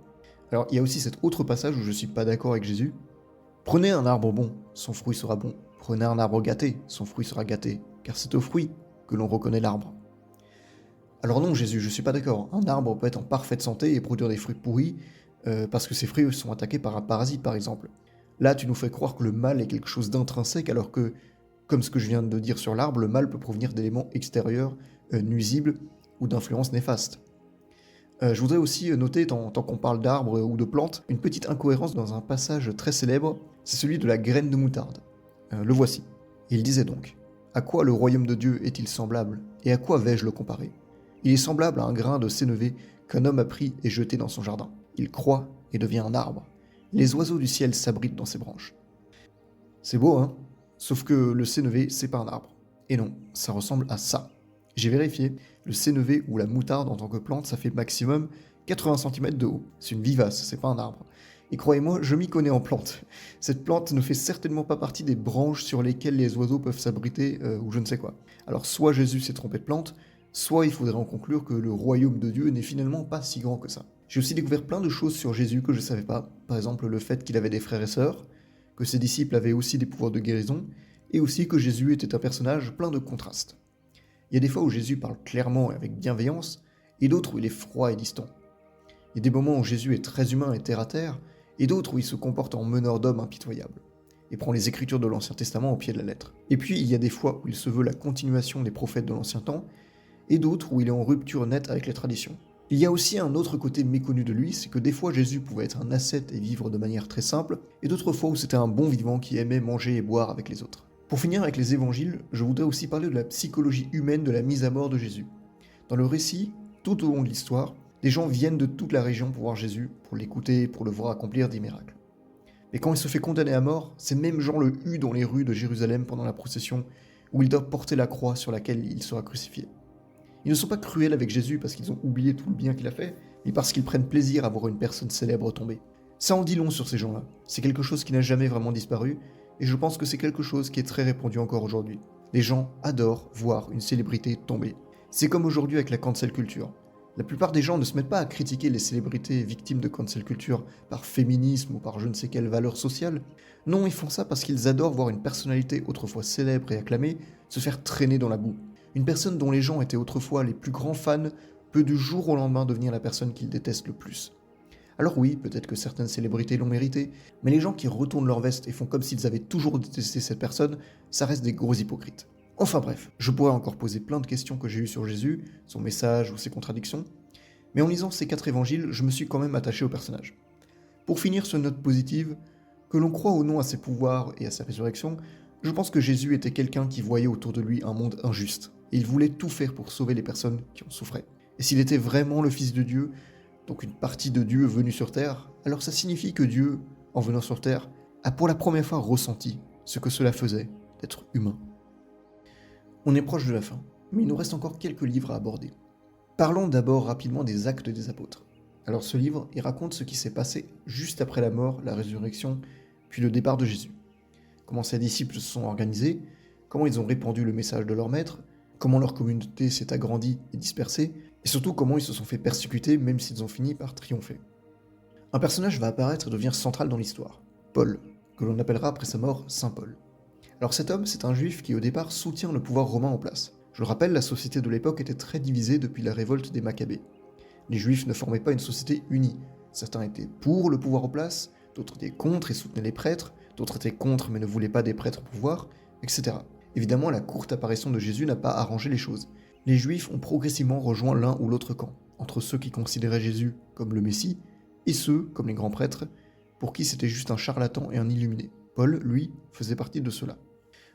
Alors, il y a aussi cet autre passage où je suis pas d'accord avec Jésus. Prenez un arbre bon, son fruit sera bon. Prenez un arbre gâté, son fruit sera gâté, car c'est au fruit que l'on reconnaît l'arbre. Alors non, Jésus, je suis pas d'accord. Un arbre peut être en parfaite santé et produire des fruits pourris, parce que ces fruits sont attaqués par un parasite, par exemple. Là, tu nous fais croire que le mal est quelque chose d'intrinsèque, alors que, comme ce que je viens de dire sur l'arbre, le mal peut provenir d'éléments extérieurs, nuisibles, ou d'influences néfastes. Je voudrais aussi noter, tant qu'on parle d'arbres ou de plantes, une petite incohérence dans un passage très célèbre, c'est celui de la graine de moutarde. Le voici. Il disait donc: « À quoi le royaume de Dieu est-il semblable, et à quoi vais-je le comparer? Il est semblable à un grain de sénévé qu'un homme a pris et jeté dans son jardin. Il croît et devient un arbre. Les oiseaux du ciel s'abritent dans ses branches. » C'est beau, hein? Sauf que le sénévé, c'est pas un arbre. Et non, ça ressemble à ça. J'ai vérifié, le sénévé ou la moutarde en tant que plante, ça fait maximum 80 cm de haut. C'est une vivace, c'est pas un arbre. Et croyez-moi, je m'y connais en plantes. Cette plante ne fait certainement pas partie des branches sur lesquelles les oiseaux peuvent s'abriter ou je ne sais quoi. Alors soit Jésus s'est trompé de plante, soit il faudrait en conclure que le royaume de Dieu n'est finalement pas si grand que ça. J'ai aussi découvert plein de choses sur Jésus que je ne savais pas. Par exemple le fait qu'il avait des frères et sœurs, que ses disciples avaient aussi des pouvoirs de guérison, et aussi que Jésus était un personnage plein de contrastes. Il y a des fois où Jésus parle clairement et avec bienveillance, et d'autres où il est froid et distant. Il y a des moments où Jésus est très humain et terre à terre, et d'autres où il se comporte en meneur d'hommes impitoyable, et prend les écritures de l'Ancien Testament au pied de la lettre. Et puis il y a des fois où il se veut la continuation des prophètes de l'Ancien Temps, et d'autres où il est en rupture nette avec les traditions. Il y a aussi un autre côté méconnu de lui, c'est que des fois Jésus pouvait être un ascète et vivre de manière très simple, et d'autres fois où c'était un bon vivant qui aimait manger et boire avec les autres. Pour finir avec les évangiles, je voudrais aussi parler de la psychologie humaine de la mise à mort de Jésus. Dans le récit, tout au long de l'histoire, les gens viennent de toute la région pour voir Jésus, pour l'écouter, pour le voir accomplir des miracles. Mais quand il se fait condamner à mort, ces mêmes gens le huent dans les rues de Jérusalem pendant la procession, où il doit porter la croix sur laquelle il sera crucifié. Ils ne sont pas cruels avec Jésus parce qu'ils ont oublié tout le bien qu'il a fait, mais parce qu'ils prennent plaisir à voir une personne célèbre tomber. Ça en dit long sur ces gens-là. C'est quelque chose qui n'a jamais vraiment disparu, et je pense que c'est quelque chose qui est très répandu encore aujourd'hui. Les gens adorent voir une célébrité tomber. C'est comme aujourd'hui avec la cancel culture. La plupart des gens ne se mettent pas à critiquer les célébrités victimes de cancel culture par féminisme ou par je ne sais quelle valeur sociale. Non, ils font ça parce qu'ils adorent voir une personnalité autrefois célèbre et acclamée se faire traîner dans la boue. Une personne dont les gens étaient autrefois les plus grands fans peut du jour au lendemain devenir la personne qu'ils détestent le plus. Alors oui, peut-être que certaines célébrités l'ont mérité, mais les gens qui retournent leur veste et font comme s'ils avaient toujours détesté cette personne, ça reste des gros hypocrites. Enfin bref, je pourrais encore poser plein de questions que j'ai eues sur Jésus, son message ou ses contradictions, mais en lisant ces 4 évangiles, je me suis quand même attaché au personnage. Pour finir sur une note positive, que l'on croit ou non à ses pouvoirs et à sa résurrection, je pense que Jésus était quelqu'un qui voyait autour de lui un monde injuste, et il voulait tout faire pour sauver les personnes qui en souffraient. Et s'il était vraiment le Fils de Dieu, donc une partie de Dieu venue sur Terre, alors ça signifie que Dieu, en venant sur Terre, a pour la première fois ressenti ce que cela faisait d'être humain. On est proche de la fin, mais il nous reste encore quelques livres à aborder. Parlons d'abord rapidement des Actes des Apôtres. Alors ce livre, il raconte ce qui s'est passé juste après la mort, la résurrection, puis le départ de Jésus. Comment ses disciples se sont organisés, comment ils ont répandu le message de leur maître, comment leur communauté s'est agrandie et dispersée, et surtout comment ils se sont fait persécuter même s'ils ont fini par triompher. Un personnage va apparaître et devenir central dans l'histoire, Paul, que l'on appellera après sa mort Saint Paul. Alors cet homme, c'est un juif qui au départ soutient le pouvoir romain en place. Je le rappelle, la société de l'époque était très divisée depuis la révolte des Maccabées. Les juifs ne formaient pas une société unie. Certains étaient pour le pouvoir en place, d'autres étaient contre et soutenaient les prêtres, d'autres étaient contre mais ne voulaient pas des prêtres au pouvoir, etc. Évidemment, la courte apparition de Jésus n'a pas arrangé les choses. Les Juifs ont progressivement rejoint l'un ou l'autre camp, entre ceux qui considéraient Jésus comme le Messie, et ceux, comme les grands prêtres, pour qui c'était juste un charlatan et un illuminé. Paul, lui, faisait partie de ceux-là.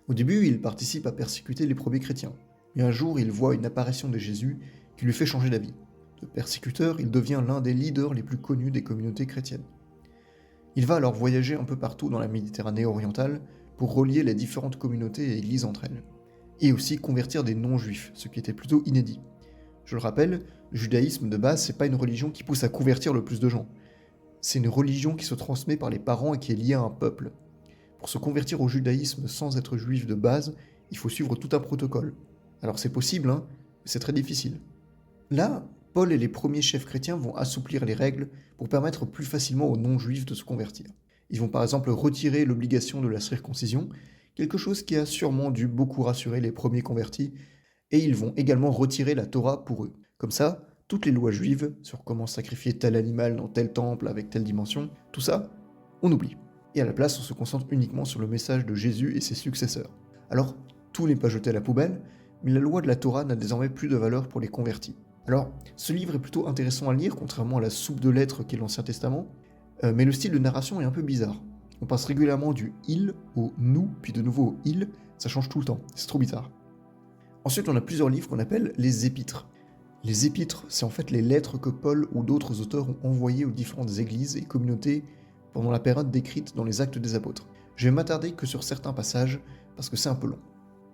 Au début, il participe à persécuter les premiers chrétiens, mais un jour, il voit une apparition de Jésus qui lui fait changer d'avis. De persécuteur, il devient l'un des leaders les plus connus des communautés chrétiennes. Il va alors voyager un peu partout dans la Méditerranée orientale pour relier les différentes communautés et églises entre elles, et aussi convertir des non-juifs, ce qui était plutôt inédit. Je le rappelle, le judaïsme de base, c'est pas une religion qui pousse à convertir le plus de gens. C'est une religion qui se transmet par les parents et qui est liée à un peuple. Pour se convertir au judaïsme sans être juif de base, il faut suivre tout un protocole. Alors c'est possible, mais c'est très difficile. Là, Paul et les premiers chefs chrétiens vont assouplir les règles pour permettre plus facilement aux non-juifs de se convertir. Ils vont par exemple retirer l'obligation de la circoncision, quelque chose qui a sûrement dû beaucoup rassurer les premiers convertis, et ils vont également retirer la Torah pour eux. Comme ça, toutes les lois juives sur comment sacrifier tel animal dans tel temple avec telle dimension, tout ça, on oublie. Et à la place, on se concentre uniquement sur le message de Jésus et ses successeurs. Alors, tout n'est pas jeté à la poubelle, mais la loi de la Torah n'a désormais plus de valeur pour les convertis. Alors, ce livre est plutôt intéressant à lire, contrairement à la soupe de lettres qu'est l'Ancien Testament, mais le style de narration est un peu bizarre. On passe régulièrement du « il » au « nous », puis de nouveau au « il », ça change tout le temps, c'est trop bizarre. Ensuite, on a plusieurs livres qu'on appelle les épîtres. Les épîtres, c'est en fait les lettres que Paul ou d'autres auteurs ont envoyées aux différentes églises et communautés pendant la période décrite dans les Actes des Apôtres. Je vais m'attarder que sur certains passages, parce que c'est un peu long.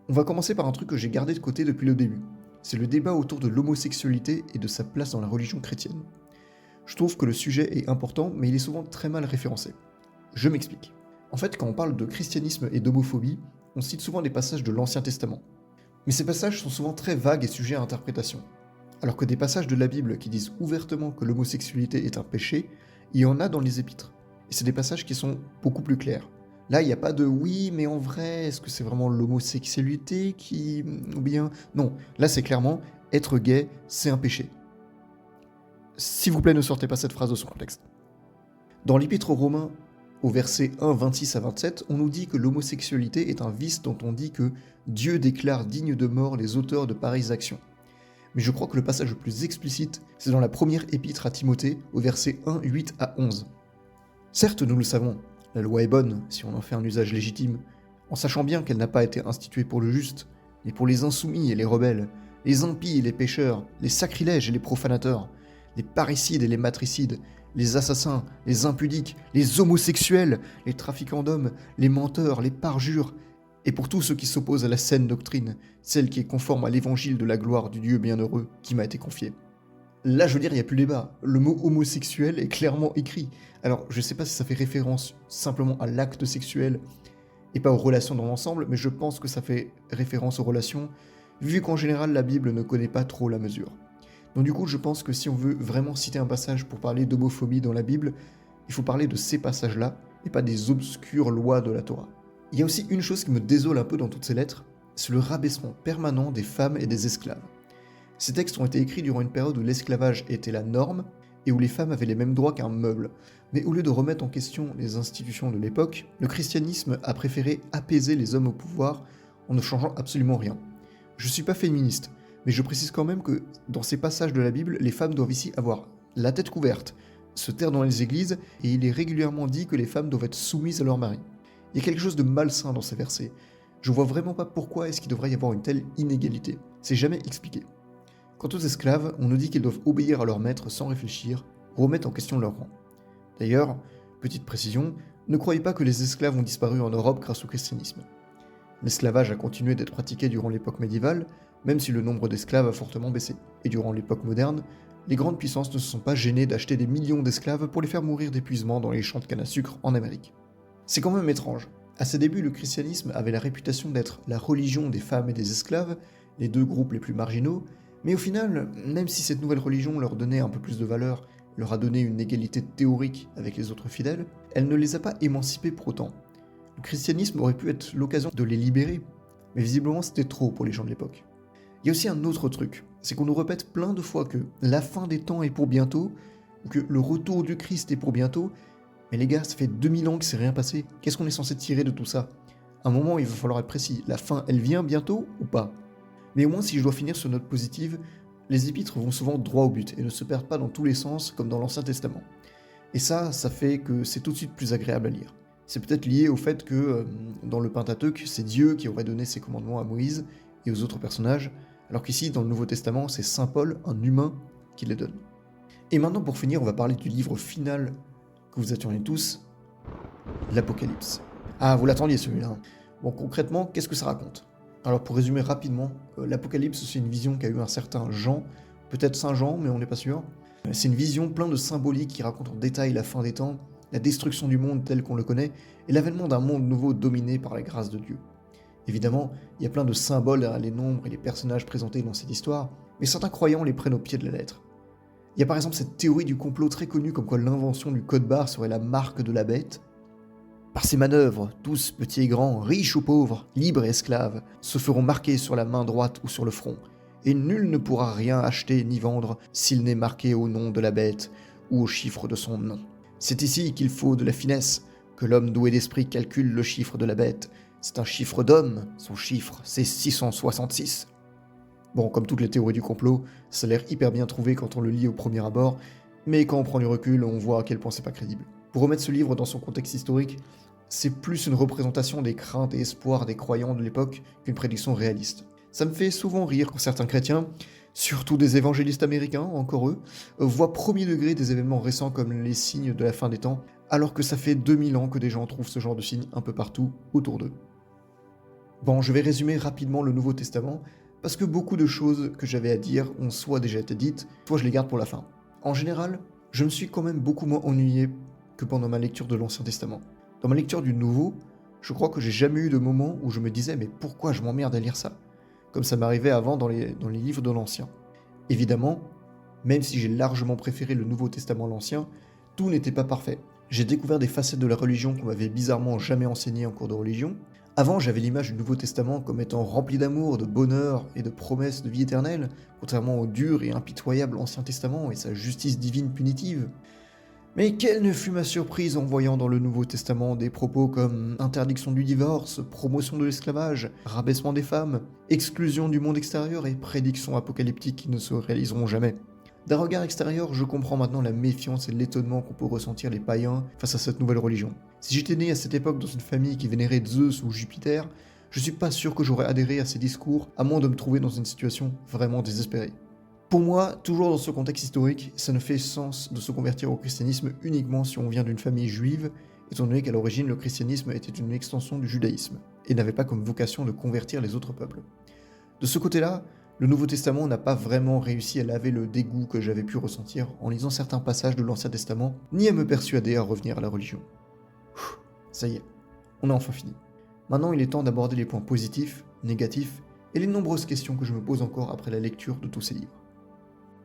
On va commencer par un truc que j'ai gardé de côté depuis le début. C'est le débat autour de l'homosexualité et de sa place dans la religion chrétienne. Je trouve que le sujet est important, mais il est souvent très mal référencé. Je m'explique. En fait, quand on parle de christianisme et d'homophobie, on cite souvent des passages de l'Ancien Testament. Mais ces passages sont souvent très vagues et sujets à interprétation. Alors que des passages de la Bible qui disent ouvertement que l'homosexualité est un péché, il y en a dans les épîtres. Et c'est des passages qui sont beaucoup plus clairs. Là, il n'y a pas de « oui, mais en vrai, est-ce que c'est vraiment l'homosexualité qui... » ou bien... Non, là c'est clairement « être gay, c'est un péché ». S'il vous plaît, ne sortez pas cette phrase de son contexte. Dans l'Épître aux Romains, au verset 1, 26 à 27, on nous dit que l'homosexualité est un vice dont on dit que Dieu déclare dignes de mort les auteurs de pareilles actions. Mais je crois que le passage le plus explicite, c'est dans la première épître à Timothée, au verset 1, 8 à 11. Certes, nous le savons, la loi est bonne, si on en fait un usage légitime, en sachant bien qu'elle n'a pas été instituée pour le juste, mais pour les insoumis et les rebelles, les impies et les pécheurs, les sacrilèges et les profanateurs, les parricides et les matricides, les assassins, les impudiques, les homosexuels, les trafiquants d'hommes, les menteurs, les parjures, et pour tous ceux qui s'opposent à la saine doctrine, celle qui est conforme à l'évangile de la gloire du Dieu bienheureux qui m'a été confié. Là, je veux dire, il n'y a plus débat. Le mot homosexuel est clairement écrit. Alors, je sais pas si ça fait référence simplement à l'acte sexuel et pas aux relations dans l'ensemble, mais je pense que ça fait référence aux relations, vu qu'en général, la Bible ne connaît pas trop la mesure. Donc du coup, je pense que si on veut vraiment citer un passage pour parler d'homophobie dans la Bible, il faut parler de ces passages-là, et pas des obscures lois de la Torah. Il y a aussi une chose qui me désole un peu dans toutes ces lettres, c'est le rabaissement permanent des femmes et des esclaves. Ces textes ont été écrits durant une période où l'esclavage était la norme, et où les femmes avaient les mêmes droits qu'un meuble. Mais au lieu de remettre en question les institutions de l'époque, le christianisme a préféré apaiser les hommes au pouvoir en ne changeant absolument rien. Je suis pas féministe, mais je précise quand même que dans ces passages de la Bible, les femmes doivent ici avoir la tête couverte, se taire dans les églises, et il est régulièrement dit que les femmes doivent être soumises à leur mari. Il y a quelque chose de malsain dans ces versets. Je vois vraiment pas pourquoi est-ce qu'il devrait y avoir une telle inégalité. C'est jamais expliqué. Quant aux esclaves, on nous dit qu'ils doivent obéir à leur maître sans réfléchir, ou remettre en question leur rang. D'ailleurs, petite précision, ne croyez pas que les esclaves ont disparu en Europe grâce au christianisme. L'esclavage a continué d'être pratiqué durant l'époque médiévale, même si le nombre d'esclaves a fortement baissé. Et durant l'époque moderne, les grandes puissances ne se sont pas gênées d'acheter des millions d'esclaves pour les faire mourir d'épuisement dans les champs de canne à sucre en Amérique. C'est quand même étrange. À ses débuts, le christianisme avait la réputation d'être la religion des femmes et des esclaves, les deux groupes les plus marginaux, mais au final, même si cette nouvelle religion leur donnait un peu plus de valeur, leur a donné une égalité théorique avec les autres fidèles, elle ne les a pas émancipés pour autant. Le christianisme aurait pu être l'occasion de les libérer, mais visiblement c'était trop pour les gens de l'époque. Il y a aussi un autre truc, c'est qu'on nous répète plein de fois que la fin des temps est pour bientôt, ou que le retour du Christ est pour bientôt, mais les gars, ça fait 2000 ans que c'est rien passé, qu'est-ce qu'on est censé tirer de tout ça? À un moment, il va falloir être précis, la fin, elle vient bientôt ou pas? Mais au moins, si je dois finir sur une note positive, les épîtres vont souvent droit au but et ne se perdent pas dans tous les sens comme dans l'Ancien Testament. Et ça fait que c'est tout de suite plus agréable à lire. C'est peut-être lié au fait que dans le Pentateuque, c'est Dieu qui aurait donné ses commandements à Moïse et aux autres personnages, alors qu'ici, dans le Nouveau Testament, c'est Saint Paul, un humain, qui les donne. Et maintenant, pour finir, on va parler du livre final que vous attendiez tous, l'Apocalypse. Ah, vous l'attendiez celui-là. Bon, concrètement, qu'est-ce que ça raconte? Alors pour résumer rapidement, l'Apocalypse c'est une vision qu'a eu un certain Jean, peut-être Saint Jean mais on n'est pas sûr. C'est une vision pleine de symboliques qui raconte en détail la fin des temps, la destruction du monde tel qu'on le connaît, et l'avènement d'un monde nouveau dominé par la grâce de Dieu. Évidemment, il y a plein de symboles derrière les nombres et les personnages présentés dans cette histoire, mais certains croyants les prennent au pied de la lettre. Il y a par exemple cette théorie du complot très connue comme quoi l'invention du code barre serait la marque de la bête. Par ces manœuvres, tous, petits et grands, riches ou pauvres, libres et esclaves, se feront marquer sur la main droite ou sur le front, et nul ne pourra rien acheter ni vendre s'il n'est marqué au nom de la bête ou au chiffre de son nom. C'est ici qu'il faut de la finesse, que l'homme doué d'esprit calcule le chiffre de la bête. C'est un chiffre d'homme, son chiffre, c'est 666. Bon, comme toutes les théories du complot, ça a l'air hyper bien trouvé quand on le lit au premier abord, mais quand on prend du recul, on voit à quel point c'est pas crédible. Pour remettre ce livre dans son contexte historique, c'est plus une représentation des craintes et espoirs des croyants de l'époque qu'une prédiction réaliste. Ça me fait souvent rire quand certains chrétiens, surtout des évangélistes américains, encore eux, voient premier degré des événements récents comme les signes de la fin des temps, alors que ça fait 2000 ans que des gens trouvent ce genre de signes un peu partout autour d'eux. Bon, je vais résumer rapidement le Nouveau Testament, parce que beaucoup de choses que j'avais à dire ont soit déjà été dites, soit je les garde pour la fin. En général, je me suis quand même beaucoup moins ennuyé que pendant ma lecture de l'Ancien Testament. Dans ma lecture du Nouveau, je crois que j'ai jamais eu de moment où je me disais « mais pourquoi je m'emmerde à lire ça ?» comme ça m'arrivait avant dans les livres de l'Ancien. Évidemment, même si j'ai largement préféré le Nouveau Testament à l'Ancien, tout n'était pas parfait. J'ai découvert des facettes de la religion qu'on m'avait bizarrement jamais enseignées en cours de religion. Avant, j'avais l'image du Nouveau Testament comme étant rempli d'amour, de bonheur et de promesses de vie éternelle, contrairement au dur et impitoyable Ancien Testament et sa justice divine punitive. Mais quelle ne fut ma surprise en voyant dans le Nouveau Testament des propos comme interdiction du divorce, promotion de l'esclavage, rabaissement des femmes, exclusion du monde extérieur et prédictions apocalyptiques qui ne se réaliseront jamais. D'un regard extérieur, je comprends maintenant la méfiance et l'étonnement qu'on peut ressentir les païens face à cette nouvelle religion. Si j'étais né à cette époque dans une famille qui vénérait Zeus ou Jupiter, je suis pas sûr que j'aurais adhéré à ces discours, à moins de me trouver dans une situation vraiment désespérée. Pour moi, toujours dans ce contexte historique, ça ne fait sens de se convertir au christianisme uniquement si on vient d'une famille juive, étant donné qu'à l'origine le christianisme était une extension du judaïsme, et n'avait pas comme vocation de convertir les autres peuples. De ce côté-là, le Nouveau Testament n'a pas vraiment réussi à laver le dégoût que j'avais pu ressentir en lisant certains passages de l'Ancien Testament, ni à me persuader à revenir à la religion. Ça y est, on a enfin fini. Maintenant il est temps d'aborder les points positifs, négatifs, et les nombreuses questions que je me pose encore après la lecture de tous ces livres.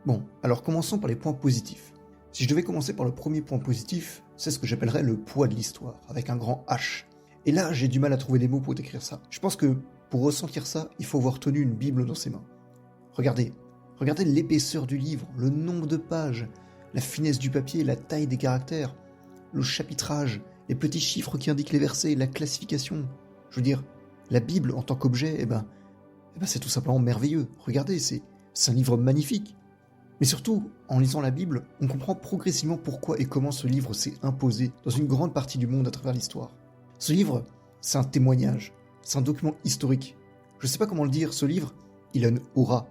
Bon, alors commençons par les points positifs. Si je devais commencer par le premier point positif, c'est ce que j'appellerais le poids de l'histoire, avec un grand H. Et là, j'ai du mal à trouver des mots pour décrire ça. Je pense que pour ressentir ça, il faut avoir tenu une Bible dans ses mains. Regardez l'épaisseur du livre, le nombre de pages, la finesse du papier, la taille des caractères, le chapitrage, les petits chiffres qui indiquent les versets, la classification. Je veux dire, la Bible en tant qu'objet, c'est tout simplement merveilleux. Regardez, c'est un livre magnifique. Mais surtout, en lisant la Bible, on comprend progressivement pourquoi et comment ce livre s'est imposé dans une grande partie du monde à travers l'histoire. Ce livre, c'est un témoignage, c'est un document historique. Je sais pas comment le dire, ce livre, il a une aura.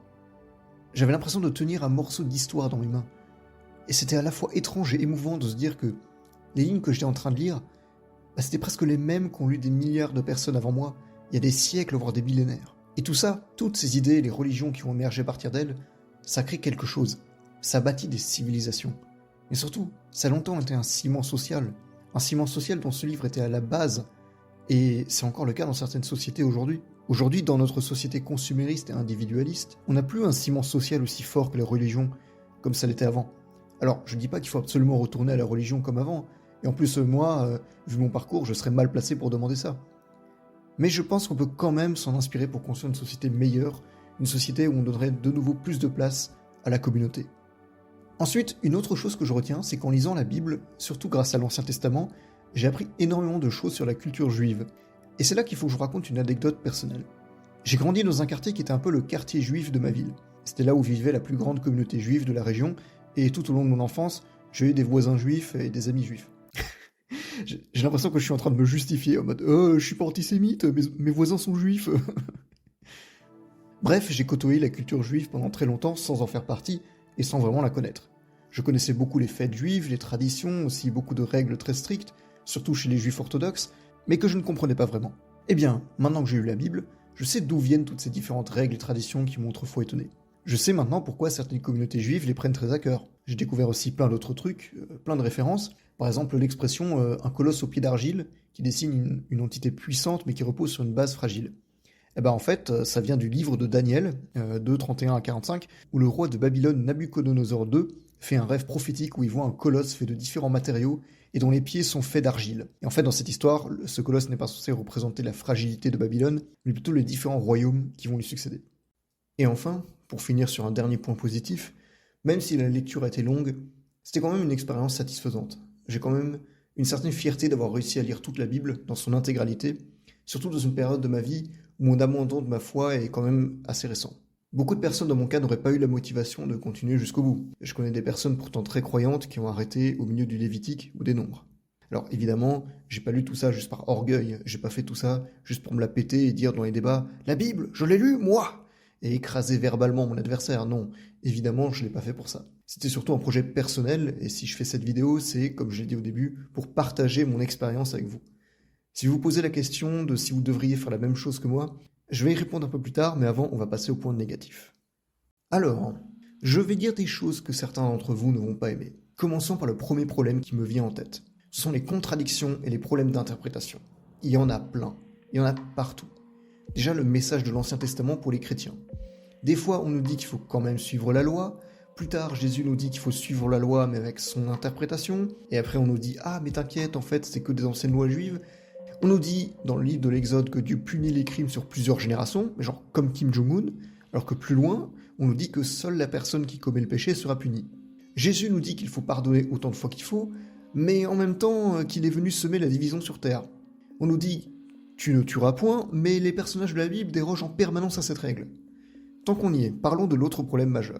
J'avais l'impression de tenir un morceau d'histoire dans mes mains. Et c'était à la fois étrange et émouvant de se dire que les lignes que j'étais en train de lire, c'était presque les mêmes qu'ont lu des milliards de personnes avant moi, il y a des siècles, voire des millénaires. Et tout ça, toutes ces idées, les religions qui ont émergé à partir d'elles, ça crée quelque chose. Ça bâtit des civilisations. Mais surtout, ça a longtemps été un ciment social dont ce livre était à la base. Et c'est encore le cas dans certaines sociétés aujourd'hui. Aujourd'hui, dans notre société consumériste et individualiste, on n'a plus un ciment social aussi fort que les religions, comme ça l'était avant. Alors, je dis pas qu'il faut absolument retourner à la religion comme avant, et en plus, moi, vu mon parcours, je serais mal placé pour demander ça. Mais je pense qu'on peut quand même s'en inspirer pour construire une société meilleure, une société où on donnerait de nouveau plus de place à la communauté. Ensuite, une autre chose que je retiens, c'est qu'en lisant la Bible, surtout grâce à l'Ancien Testament, j'ai appris énormément de choses sur la culture juive. Et c'est là qu'il faut que je vous raconte une anecdote personnelle. J'ai grandi dans un quartier qui était un peu le quartier juif de ma ville. C'était là où vivait la plus grande communauté juive de la région, et tout au long de mon enfance, j'ai eu des voisins juifs et des amis juifs. J'ai l'impression que je suis en train de me justifier en mode « je suis pas antisémite, mes voisins sont juifs !» Bref, j'ai côtoyé la culture juive pendant très longtemps sans en faire partie et sans vraiment la connaître. Je connaissais beaucoup les fêtes juives, les traditions, aussi beaucoup de règles très strictes, surtout chez les juifs orthodoxes, mais que je ne comprenais pas vraiment. Eh bien, maintenant que j'ai lu la Bible, je sais d'où viennent toutes ces différentes règles et traditions qui m'ont autrefois étonné. Je sais maintenant pourquoi certaines communautés juives les prennent très à cœur. J'ai découvert aussi plein d'autres trucs, plein de références, par exemple l'expression un colosse au pied d'argile, qui dessine une entité puissante mais qui repose sur une base fragile. En fait, ça vient du livre de Daniel, 2, 31 à 45, où le roi de Babylone Nabuchodonosor II fait un rêve prophétique où il voit un colosse fait de différents matériaux et dont les pieds sont faits d'argile. Et en fait, dans cette histoire, ce colosse n'est pas censé représenter la fragilité de Babylone, mais plutôt les différents royaumes qui vont lui succéder. Et enfin, pour finir sur un dernier point positif, même si la lecture a été longue, c'était quand même une expérience satisfaisante. J'ai quand même une certaine fierté d'avoir réussi à lire toute la Bible dans son intégralité, surtout dans une période de ma vie où mon abandon de ma foi est quand même assez récent. Beaucoup de personnes dans mon cas n'auraient pas eu la motivation de continuer jusqu'au bout. Je connais des personnes pourtant très croyantes qui ont arrêté au milieu du Lévitique ou des Nombres. Alors évidemment, j'ai pas lu tout ça juste par orgueil, j'ai pas fait tout ça juste pour me la péter et dire dans les débats « La Bible, je l'ai lue, moi !» et écraser verbalement mon adversaire. Non, évidemment, je l'ai pas fait pour ça. C'était surtout un projet personnel, et si je fais cette vidéo, c'est, comme je l'ai dit au début, pour partager mon expérience avec vous. Si vous posez la question de si vous devriez faire la même chose que moi, je vais y répondre un peu plus tard, mais avant, on va passer au point négatif. Alors, je vais dire des choses que certains d'entre vous ne vont pas aimer. Commençons par le premier problème qui me vient en tête. Ce sont les contradictions et les problèmes d'interprétation. Il y en a plein. Il y en a partout. Déjà, le message de l'Ancien Testament pour les chrétiens. Des fois, on nous dit qu'il faut quand même suivre la loi. Plus tard, Jésus nous dit qu'il faut suivre la loi, mais avec son interprétation. Et après, on nous dit « Ah, mais t'inquiète, en fait, c'est que des anciennes lois juives. » On nous dit, dans le livre de l'Exode, que Dieu punit les crimes sur plusieurs générations, genre comme Kim Jong-un, alors que plus loin, on nous dit que seule la personne qui commet le péché sera punie. Jésus nous dit qu'il faut pardonner autant de fois qu'il faut, mais en même temps qu'il est venu semer la division sur terre. On nous dit « Tu ne tueras point », mais les personnages de la Bible dérogent en permanence à cette règle. Tant qu'on y est, parlons de l'autre problème majeur.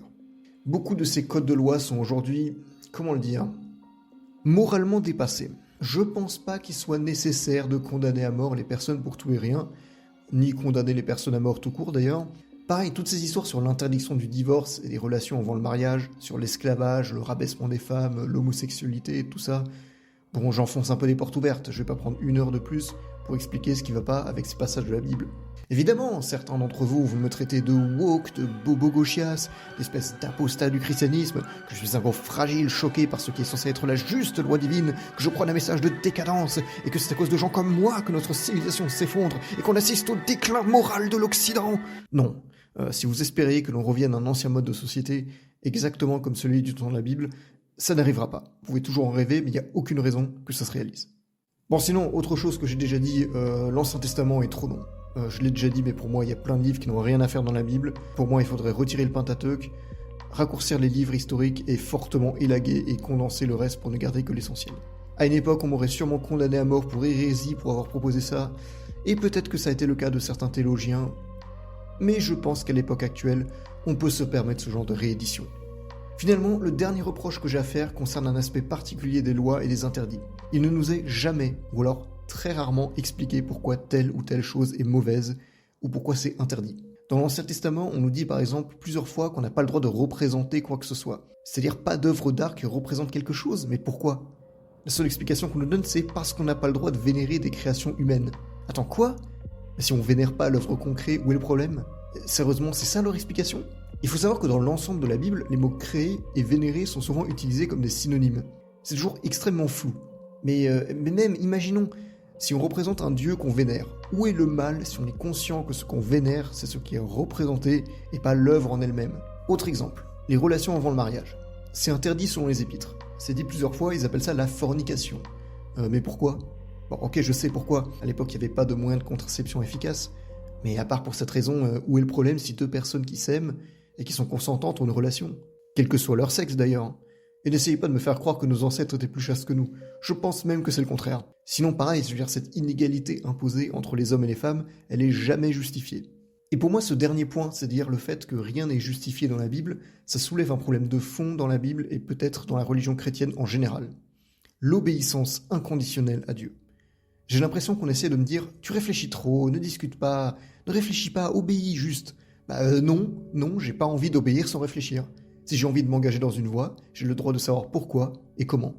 Beaucoup de ces codes de loi sont aujourd'hui, comment le dire, moralement dépassés. Je pense pas qu'il soit nécessaire de condamner à mort les personnes pour tout et rien, ni condamner les personnes à mort tout court d'ailleurs. Pareil, toutes ces histoires sur l'interdiction du divorce et des relations avant le mariage, sur l'esclavage, le rabaissement des femmes, l'homosexualité, tout ça. Bon, j'enfonce un peu les portes ouvertes, je vais pas prendre 1 heure de plus pour expliquer ce qui va pas avec ces passages de la Bible. Évidemment, certains d'entre vous vont me traiter de woke, de bobo gauchias, d'espèce d'apostat du christianisme, que je suis un gros fragile, choqué par ce qui est censé être la juste loi divine, que je prône un message de décadence, et que c'est à cause de gens comme moi que notre civilisation s'effondre, et qu'on assiste au déclin moral de l'Occident. Non, si vous espérez que l'on revienne à un ancien mode de société, exactement comme celui du temps de la Bible, ça n'arrivera pas. Vous pouvez toujours en rêver, mais il n'y a aucune raison que ça se réalise. Bon, sinon, autre chose que j'ai déjà dit, l'Ancien Testament est trop long. Je l'ai déjà dit, mais pour moi, il y a plein de livres qui n'ont rien à faire dans la Bible. Pour moi, il faudrait retirer le Pentateuque, raccourcir les livres historiques et fortement élaguer et condenser le reste pour ne garder que l'essentiel. À une époque, on m'aurait sûrement condamné à mort pour hérésie pour avoir proposé ça, et peut-être que ça a été le cas de certains théologiens, mais je pense qu'à l'époque actuelle, on peut se permettre ce genre de réédition. Finalement, le dernier reproche que j'ai à faire concerne un aspect particulier des lois et des interdits. Il ne nous est jamais, ou alors très rarement, expliqué pourquoi telle ou telle chose est mauvaise, ou pourquoi c'est interdit. Dans l'Ancien Testament, on nous dit par exemple plusieurs fois qu'on n'a pas le droit de représenter quoi que ce soit. C'est-à-dire pas d'œuvre d'art qui représente quelque chose, mais pourquoi ? La seule explication qu'on nous donne, c'est parce qu'on n'a pas le droit de vénérer des créations humaines. Attends, quoi ? Si on vénère pas l'œuvre concrète, où est le problème ? Sérieusement, c'est ça leur explication ? Il faut savoir que dans l'ensemble de la Bible, les mots créer et vénérer sont souvent utilisés comme des synonymes. C'est toujours extrêmement flou. Mais même, imaginons, si on représente un dieu qu'on vénère, où est le mal si on est conscient que ce qu'on vénère, c'est ce qui est représenté et pas l'œuvre en elle-même ? Autre exemple, les relations avant le mariage. C'est interdit selon les épîtres. C'est dit plusieurs fois, ils appellent ça la fornication. Mais pourquoi ? Bon, ok, je sais pourquoi. À l'époque, il n'y avait pas de moyen de contraception efficace. Mais à part pour cette raison, où est le problème si 2 personnes qui s'aiment et qui sont consentantes ont une relation ? Quel que soit leur sexe d'ailleurs. Et n'essayez pas de me faire croire que nos ancêtres étaient plus chastes que nous. Je pense même que c'est le contraire. Sinon pareil, je veux dire, cette inégalité imposée entre les hommes et les femmes, elle est jamais justifiée. Et pour moi, ce dernier point, c'est-à-dire le fait que rien n'est justifié dans la Bible, ça soulève un problème de fond dans la Bible et peut-être dans la religion chrétienne en général. L'obéissance inconditionnelle à Dieu. J'ai l'impression qu'on essaie de me dire « Tu réfléchis trop, ne discute pas, ne réfléchis pas, obéis juste ». Non, j'ai pas envie d'obéir sans réfléchir. Si j'ai envie de m'engager dans une voie, j'ai le droit de savoir pourquoi et comment.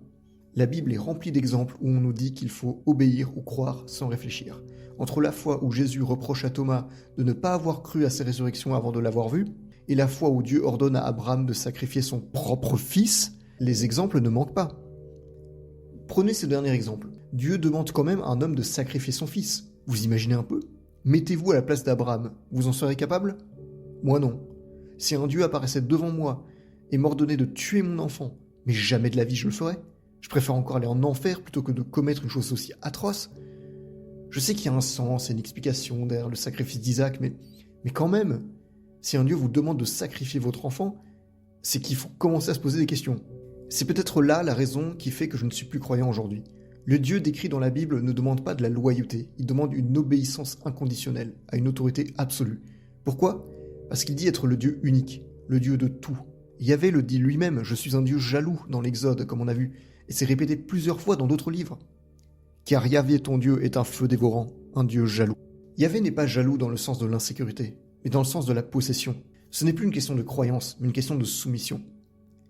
La Bible est remplie d'exemples où on nous dit qu'il faut obéir ou croire sans réfléchir. Entre la fois où Jésus reproche à Thomas de ne pas avoir cru à sa résurrection avant de l'avoir vu, et la fois où Dieu ordonne à Abraham de sacrifier son propre fils, les exemples ne manquent pas. Prenez ce dernier exemple. Dieu demande quand même à un homme de sacrifier son fils. Vous imaginez un peu ? Mettez-vous à la place d'Abraham. Vous en serez capable ? Moi non. Si un Dieu apparaissait devant moi et m'ordonnait de tuer mon enfant, mais jamais de la vie je le ferais. Je préfère encore aller en enfer plutôt que de commettre une chose aussi atroce. Je sais qu'il y a un sens et une explication derrière le sacrifice d'Isaac, mais quand même, si un Dieu vous demande de sacrifier votre enfant, c'est qu'il faut commencer à se poser des questions. C'est peut-être là la raison qui fait que je ne suis plus croyant aujourd'hui. Le Dieu décrit dans la Bible ne demande pas de la loyauté, il demande une obéissance inconditionnelle, à une autorité absolue. Pourquoi ? parce qu'il dit être le Dieu unique, le Dieu de tout. Yahvé le dit lui-même, je suis un Dieu jaloux dans l'Exode, comme on a vu, et c'est répété plusieurs fois dans d'autres livres. Car Yahvé ton Dieu est un feu dévorant, un Dieu jaloux. Yahvé n'est pas jaloux dans le sens de l'insécurité, mais dans le sens de la possession. Ce n'est plus une question de croyance, mais une question de soumission.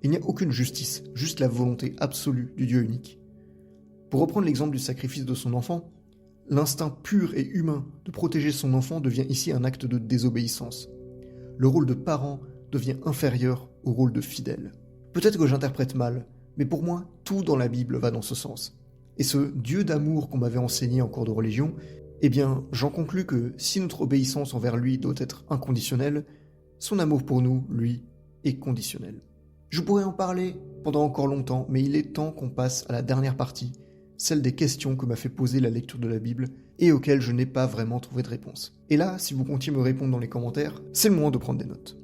Il n'y a aucune justice, juste la volonté absolue du Dieu unique. Pour reprendre l'exemple du sacrifice de son enfant, l'instinct pur et humain de protéger son enfant devient ici un acte de désobéissance. Le rôle de parent devient inférieur au rôle de fidèle. Peut-être que j'interprète mal, mais pour moi, tout dans la Bible va dans ce sens. Et ce Dieu d'amour qu'on m'avait enseigné en cours de religion, eh bien, j'en conclus que si notre obéissance envers lui doit être inconditionnelle, son amour pour nous, lui, est conditionnel. Je pourrais en parler pendant encore longtemps, mais il est temps qu'on passe à la dernière partie, celle des questions que m'a fait poser la lecture de la Bible et auxquelles je n'ai pas vraiment trouvé de réponse. Et là, si vous comptiez me répondre dans les commentaires, c'est le moment de prendre des notes.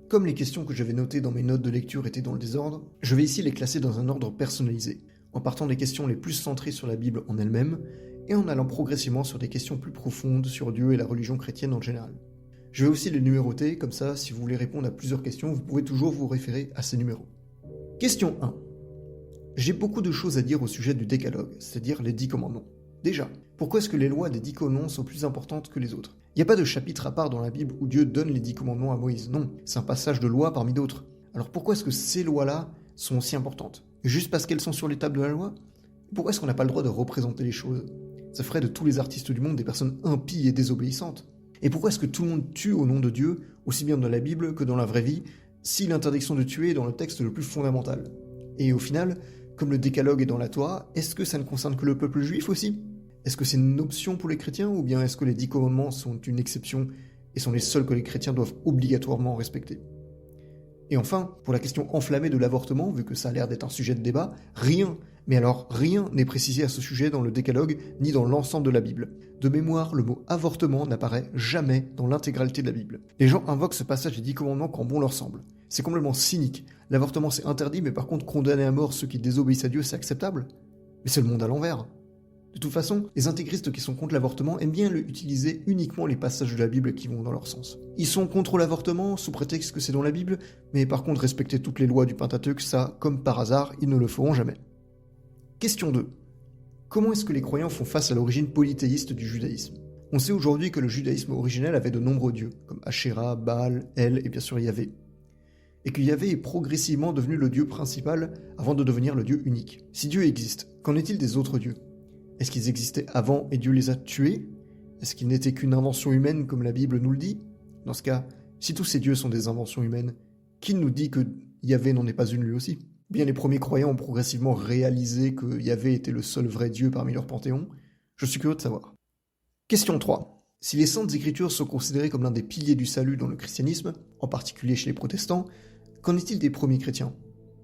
Comme les questions que j'avais notées dans mes notes de lecture étaient dans le désordre, je vais ici les classer dans un ordre personnalisé, en partant des questions les plus centrées sur la Bible en elle-même, et en allant progressivement sur des questions plus profondes sur Dieu et la religion chrétienne en général. Je vais aussi les numéroter, comme ça, si vous voulez répondre à plusieurs questions, vous pouvez toujours vous référer à ces numéros. Question 1. J'ai beaucoup de choses à dire au sujet du décalogue, c'est-à-dire les 10 commandements. Déjà, pourquoi est-ce que les lois des 10 commandements sont plus importantes que les autres ? Il n'y a pas de chapitre à part dans la Bible où Dieu donne les 10 commandements à Moïse, non, c'est un passage de loi parmi d'autres. Alors pourquoi est-ce que ces lois-là sont aussi importantes ? Juste parce qu'elles sont sur les tables de la loi ? Pourquoi est-ce qu'on n'a pas le droit de représenter les choses ? Ça ferait de tous les artistes du monde des personnes impies et désobéissantes. Et pourquoi est-ce que tout le monde tue au nom de Dieu, aussi bien dans la Bible que dans la vraie vie, si l'interdiction de tuer est dans le texte le plus fondamental ? Et au final, comme le décalogue est dans la Torah, est-ce que ça ne concerne que le peuple juif aussi ? Est-ce que c'est une option pour les chrétiens, ou bien est-ce que les 10 commandements sont une exception et sont les seuls que les chrétiens doivent obligatoirement respecter ? Et enfin, pour la question enflammée de l'avortement, vu que ça a l'air d'être un sujet de débat, rien, mais alors rien n'est précisé à ce sujet dans le décalogue, ni dans l'ensemble de la Bible. De mémoire, le mot avortement n'apparaît jamais dans l'intégralité de la Bible. Les gens invoquent ce passage des 10 commandements quand bon leur semble. C'est complètement cynique. L'avortement c'est interdit, mais par contre condamner à mort ceux qui désobéissent à Dieu, c'est acceptable ? Mais c'est le monde à l'envers. De toute façon, les intégristes qui sont contre l'avortement aiment bien utiliser uniquement les passages de la Bible qui vont dans leur sens. Ils sont contre l'avortement sous prétexte que c'est dans la Bible, mais par contre respecter toutes les lois du Pentateuque, ça, comme par hasard, ils ne le feront jamais. Question 2. Comment est-ce que les croyants font face à l'origine polythéiste du judaïsme ? On sait aujourd'hui que le judaïsme originel avait de nombreux dieux, comme Asherah, Baal, El et bien sûr Yahvé. Et que Yahvé est progressivement devenu le dieu principal avant de devenir le dieu unique. Si Dieu existe, qu'en est-il des autres dieux ? Est-ce qu'ils existaient avant et Dieu les a tués ? Est-ce qu'ils n'étaient qu'une invention humaine comme la Bible nous le dit ? Dans ce cas, si tous ces dieux sont des inventions humaines, qui nous dit que Yahvé n'en est pas une lui aussi ? Bien les premiers croyants ont progressivement réalisé que Yahvé était le seul vrai Dieu parmi leur panthéon ? Je suis curieux de savoir. Question 3. Si les Saintes Écritures sont considérées comme l'un des piliers du salut dans le christianisme, en particulier chez les protestants, qu'en est-il des premiers chrétiens ?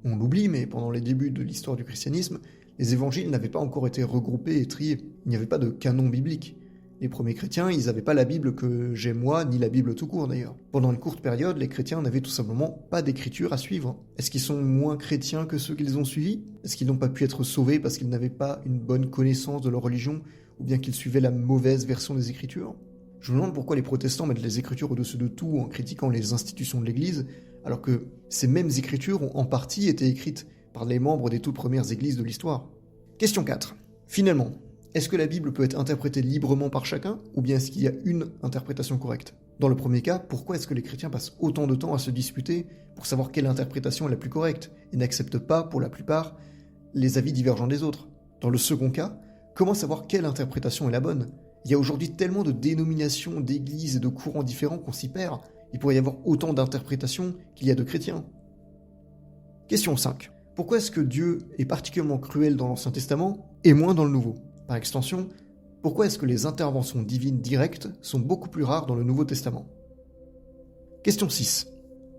On l'oublie, mais pendant les débuts de l'histoire du christianisme, les évangiles n'avaient pas encore été regroupés et triés. Il n'y avait pas de canon biblique. Les premiers chrétiens, ils n'avaient pas la Bible que j'ai moi, ni la Bible tout court d'ailleurs. Pendant une courte période, les chrétiens n'avaient tout simplement pas d'écriture à suivre. Est-ce qu'ils sont moins chrétiens que ceux qu'ils ont suivis ? Est-ce qu'ils n'ont pas pu être sauvés parce qu'ils n'avaient pas une bonne connaissance de leur religion, ou bien qu'ils suivaient la mauvaise version des Écritures ? Je me demande pourquoi les protestants mettent les Écritures au-dessus de tout en critiquant les institutions de l'Église, alors que ces mêmes Écritures ont en partie été écrites par les membres des toutes premières églises de l'histoire. Question 4. Finalement, est-ce que la Bible peut être interprétée librement par chacun, ou bien est-ce qu'il y a une interprétation correcte ? Dans le premier cas, pourquoi est-ce que les chrétiens passent autant de temps à se disputer pour savoir quelle interprétation est la plus correcte, et n'acceptent pas, pour la plupart, les avis divergents des autres ? Dans le second cas, comment savoir quelle interprétation est la bonne ? Il y a aujourd'hui tellement de dénominations, d'églises et de courants différents qu'on s'y perd. Il pourrait y avoir autant d'interprétations qu'il y a de chrétiens. Question 5. Pourquoi est-ce que Dieu est particulièrement cruel dans l'Ancien Testament et moins dans le Nouveau ? Par extension, pourquoi est-ce que les interventions divines directes sont beaucoup plus rares dans le Nouveau Testament ? Question 6.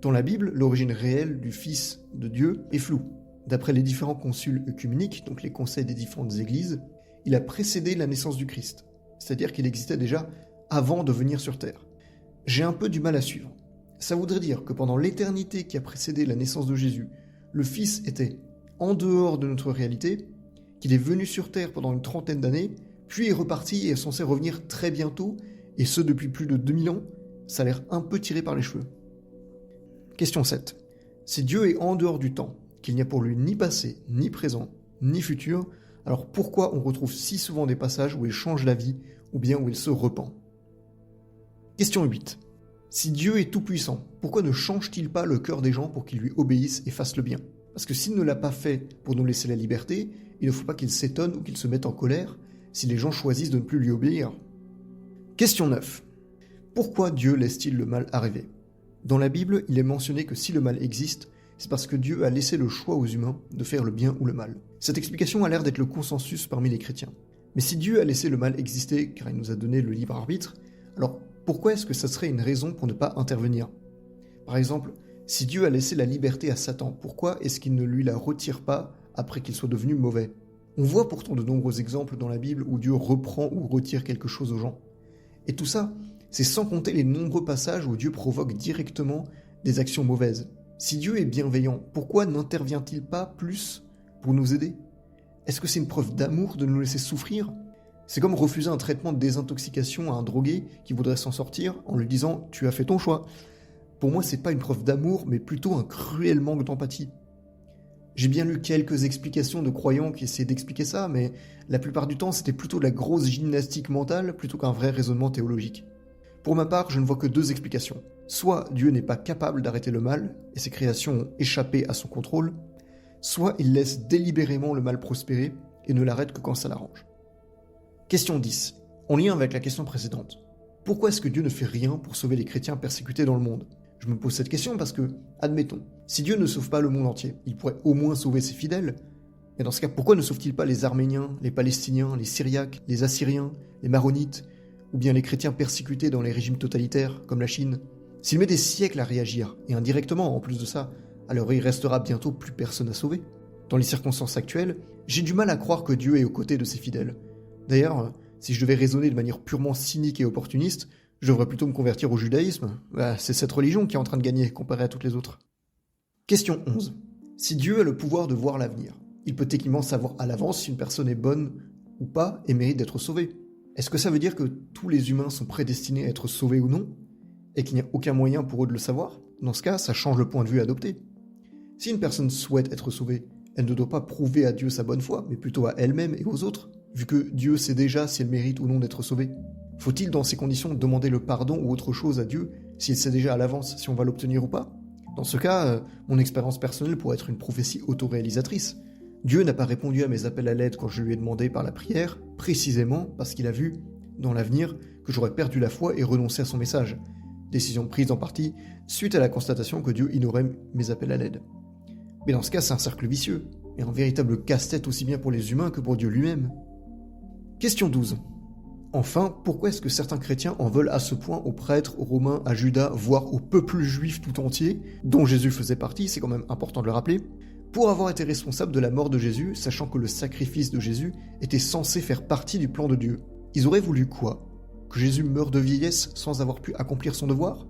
Dans la Bible, l'origine réelle du Fils de Dieu est floue. D'après les différents conciles œcuméniques, donc les conseils des différentes églises, il a précédé la naissance du Christ, c'est-à-dire qu'il existait déjà avant de venir sur Terre. J'ai un peu du mal à suivre. Ça voudrait dire que pendant l'éternité qui a précédé la naissance de Jésus, le Fils était en dehors de notre réalité, qu'il est venu sur Terre pendant une trentaine d'années, puis est reparti et est censé revenir très bientôt, et ce depuis plus de 2000 ans. ça a l'air un peu tiré par les cheveux. Question 7. Si Dieu est en dehors du temps, qu'il n'y a pour lui ni passé, ni présent, ni futur, alors pourquoi on retrouve si souvent des passages où il change la vie, ou bien où il se repent? Question 8. Si Dieu est tout-puissant, pourquoi ne change-t-il pas le cœur des gens pour qu'ils lui obéissent et fassent le bien? Parce que s'il ne l'a pas fait pour nous laisser la liberté, il ne faut pas qu'il s'étonne ou qu'il se mette en colère si les gens choisissent de ne plus lui obéir. Question 9. Pourquoi Dieu laisse-t-il le mal arriver? Dans la Bible, il est mentionné que si le mal existe, c'est parce que Dieu a laissé le choix aux humains de faire le bien ou le mal. Cette explication a l'air d'être le consensus parmi les chrétiens. Mais si Dieu a laissé le mal exister car il nous a donné le libre arbitre, alors pourquoi est-ce que ça serait une raison pour ne pas intervenir? Par exemple, si Dieu a laissé la liberté à Satan, pourquoi est-ce qu'il ne lui la retire pas après qu'il soit devenu mauvais? On voit pourtant de nombreux exemples dans la Bible où Dieu reprend ou retire quelque chose aux gens. Et tout ça, c'est sans compter les nombreux passages où Dieu provoque directement des actions mauvaises. Si Dieu est bienveillant, pourquoi n'intervient-il pas plus pour nous aider? Est-ce que c'est une preuve d'amour de nous laisser souffrir? C'est comme refuser un traitement de désintoxication à un drogué qui voudrait s'en sortir en lui disant « tu as fait ton choix ». Pour moi, c'est pas une preuve d'amour, mais plutôt un cruel manque d'empathie. J'ai bien lu quelques explications de croyants qui essaient d'expliquer ça, mais la plupart du temps, c'était plutôt de la grosse gymnastique mentale plutôt qu'un vrai raisonnement théologique. Pour ma part, je ne vois que deux explications. Soit Dieu n'est pas capable d'arrêter le mal, et ses créations ont échappé à son contrôle, soit il laisse délibérément le mal prospérer et ne l'arrête que quand ça l'arrange. Question 10. En lien avec la question précédente. Pourquoi est-ce que Dieu ne fait rien pour sauver les chrétiens persécutés dans le monde? Je me pose cette question parce que, admettons, si Dieu ne sauve pas le monde entier, il pourrait au moins sauver ses fidèles. Et dans ce cas, pourquoi ne sauve-t-il pas les Arméniens, les Palestiniens, les Syriaques, les Assyriens, les Maronites, ou bien les chrétiens persécutés dans les régimes totalitaires, comme la Chine? S'il met des siècles à réagir, et indirectement en plus de ça, alors il restera bientôt plus personne à sauver. Dans les circonstances actuelles, j'ai du mal à croire que Dieu est aux côtés de ses fidèles. D'ailleurs, si je devais raisonner de manière purement cynique et opportuniste, je devrais plutôt me convertir au judaïsme. C'est cette religion qui est en train de gagner comparée à toutes les autres. Question 11. Si Dieu a le pouvoir de voir l'avenir, il peut techniquement savoir à l'avance si une personne est bonne ou pas et mérite d'être sauvée. Est-ce que ça veut dire que tous les humains sont prédestinés à être sauvés ou non, et qu'il n'y a aucun moyen pour eux de le savoir? Dans ce cas, ça change le point de vue adopté. Si une personne souhaite être sauvée, elle ne doit pas prouver à Dieu sa bonne foi, mais plutôt à elle-même et aux autres, vu que Dieu sait déjà si elle mérite ou non d'être sauvée. Faut-il dans ces conditions demander le pardon ou autre chose à Dieu s'il sait déjà à l'avance si on va l'obtenir ou pas? Dans ce cas, mon expérience personnelle pourrait être une prophétie autoréalisatrice. Dieu n'a pas répondu à mes appels à l'aide quand je lui ai demandé par la prière, précisément parce qu'il a vu, dans l'avenir, que j'aurais perdu la foi et renoncé à son message. Décision prise en partie suite à la constatation que Dieu ignorait mes appels à l'aide. Mais dans ce cas, c'est un cercle vicieux, et un véritable casse-tête aussi bien pour les humains que pour Dieu lui-même. Question 12. Enfin, pourquoi est-ce que certains chrétiens en veulent à ce point aux prêtres, aux Romains, à Judas, voire au peuple juif tout entier, dont Jésus faisait partie, c'est quand même important de le rappeler, pour avoir été responsable de la mort de Jésus, sachant que le sacrifice de Jésus était censé faire partie du plan de Dieu? Ils auraient voulu quoi? Que Jésus meure de vieillesse sans avoir pu accomplir son devoir?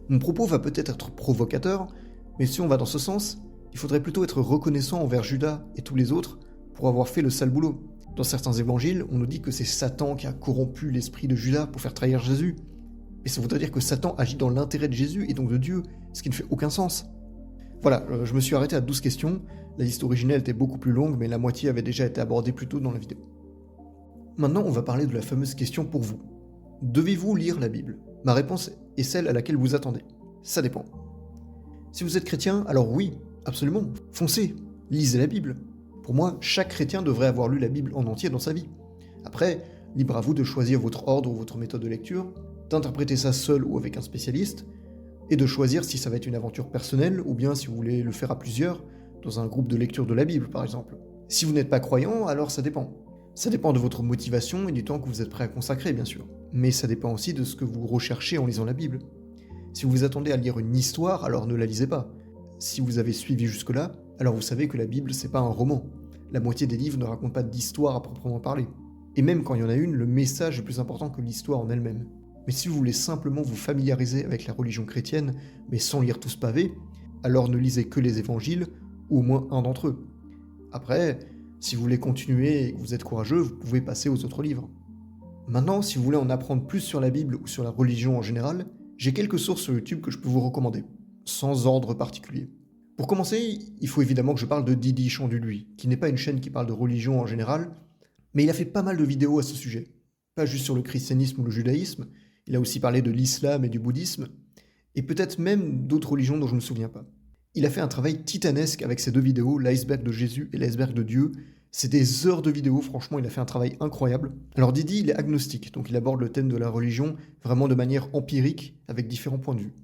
Mon propos va peut-être être provocateur, mais si on va dans ce sens, il faudrait plutôt être reconnaissant envers Judas et tous les autres pour avoir fait le sale boulot. Dans certains évangiles, on nous dit que c'est Satan qui a corrompu l'esprit de Judas pour faire trahir Jésus. Mais ça voudrait dire que Satan agit dans l'intérêt de Jésus et donc de Dieu, ce qui ne fait aucun sens. Voilà, je me suis arrêté à 12 questions. La liste originelle était beaucoup plus longue, mais la moitié avait déjà été abordée plus tôt dans la vidéo. Maintenant, on va parler de la fameuse question pour vous. Devez-vous lire la Bible? Ma réponse est celle à laquelle vous attendez. Ça dépend. Si vous êtes chrétien, alors oui, absolument, foncez, lisez la Bible. Pour moi, chaque chrétien devrait avoir lu la Bible en entier dans sa vie. Après, libre à vous de choisir votre ordre ou votre méthode de lecture, d'interpréter ça seul ou avec un spécialiste, et de choisir si ça va être une aventure personnelle ou bien si vous voulez le faire à plusieurs, dans un groupe de lecture de la Bible par exemple. Si vous n'êtes pas croyant, alors ça dépend. Ça dépend de votre motivation et du temps que vous êtes prêt à consacrer, bien sûr. Mais ça dépend aussi de ce que vous recherchez en lisant la Bible. Si vous vous attendez à lire une histoire, alors ne la lisez pas. Si vous avez suivi jusque-là, alors vous savez que la Bible, c'est pas un roman. La moitié des livres ne racontent pas d'histoire à proprement parler. Et même quand il y en a une, le message est plus important que l'histoire en elle-même. Mais si vous voulez simplement vous familiariser avec la religion chrétienne, mais sans lire tout ce pavé, alors ne lisez que les évangiles, ou au moins un d'entre eux. Après, si vous voulez continuer et que vous êtes courageux, vous pouvez passer aux autres livres. Maintenant, si vous voulez en apprendre plus sur la Bible ou sur la religion en général, J'ai quelques sources sur YouTube que je peux vous recommander, sans ordre particulier. Pour commencer, il faut évidemment que je parle de Didi Chandu-Lui, qui n'est pas une chaîne qui parle de religion en général, mais il a fait pas mal de vidéos à ce sujet. Pas juste sur le christianisme ou le judaïsme, il a aussi parlé de l'islam et du bouddhisme, et peut-être même d'autres religions dont je ne me souviens pas. Il a fait un travail titanesque avec ces deux vidéos, l'iceberg de Jésus et l'iceberg de Dieu. C'est des heures de vidéos, franchement, il a fait un travail incroyable. Alors Didi, il est agnostique, donc il aborde le thème de la religion vraiment de manière empirique, avec différents points de vue.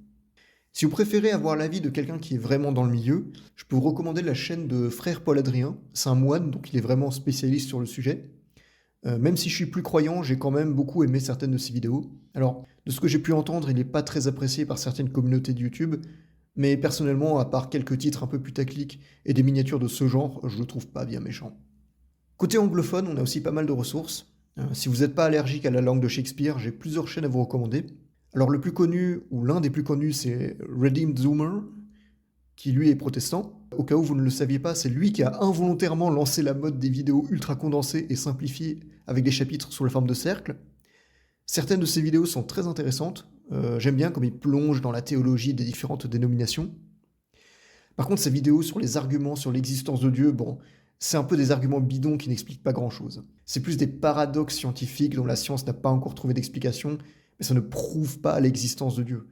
Si vous préférez avoir l'avis de quelqu'un qui est vraiment dans le milieu, je peux vous recommander la chaîne de Frère Paul Adrien. C'est un moine, donc il est vraiment spécialiste sur le sujet. Même si je suis plus croyant, j'ai quand même beaucoup aimé certaines de ses vidéos. Alors, de ce que j'ai pu entendre, il n'est pas très apprécié par certaines communautés de YouTube, mais personnellement, à part quelques titres un peu putaclic et des miniatures de ce genre, je le trouve pas bien méchant. Côté anglophone, on a aussi pas mal de ressources. Si vous n'êtes pas allergique à la langue de Shakespeare, j'ai plusieurs chaînes à vous recommander. Alors le plus connu, ou l'un des plus connus, c'est Redeemed Zoomer, qui lui est protestant. Au cas où vous ne le saviez pas, c'est lui qui a involontairement lancé la mode des vidéos ultra condensées et simplifiées avec des chapitres sous la forme de cercles. Certaines de ses vidéos sont très intéressantes. J'aime bien comme il plonge dans la théologie des différentes dénominations. Par contre, ses vidéos sur les arguments sur l'existence de Dieu, bon, c'est un peu des arguments bidons qui n'expliquent pas grand-chose. C'est plus des paradoxes scientifiques dont la science n'a pas encore trouvé d'explication, mais ça ne prouve pas l'existence de Dieu.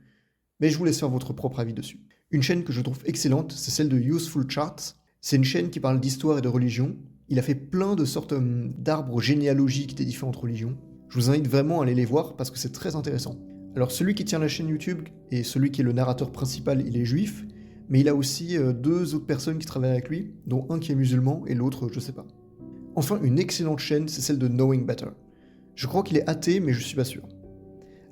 Mais je vous laisse faire votre propre avis dessus. Une chaîne que je trouve excellente, c'est celle de Useful Charts. C'est une chaîne qui parle d'histoire et de religion. Il a fait plein de sortes d'arbres généalogiques des différentes religions. Je vous invite vraiment à aller les voir parce que c'est très intéressant. Alors celui qui tient la chaîne YouTube et celui qui est le narrateur principal, il est juif, mais il a aussi deux autres personnes qui travaillent avec lui, dont un qui est musulman et l'autre, je sais pas. Enfin, une excellente chaîne, c'est celle de Knowing Better. Je crois qu'il est athée, mais je suis pas sûr.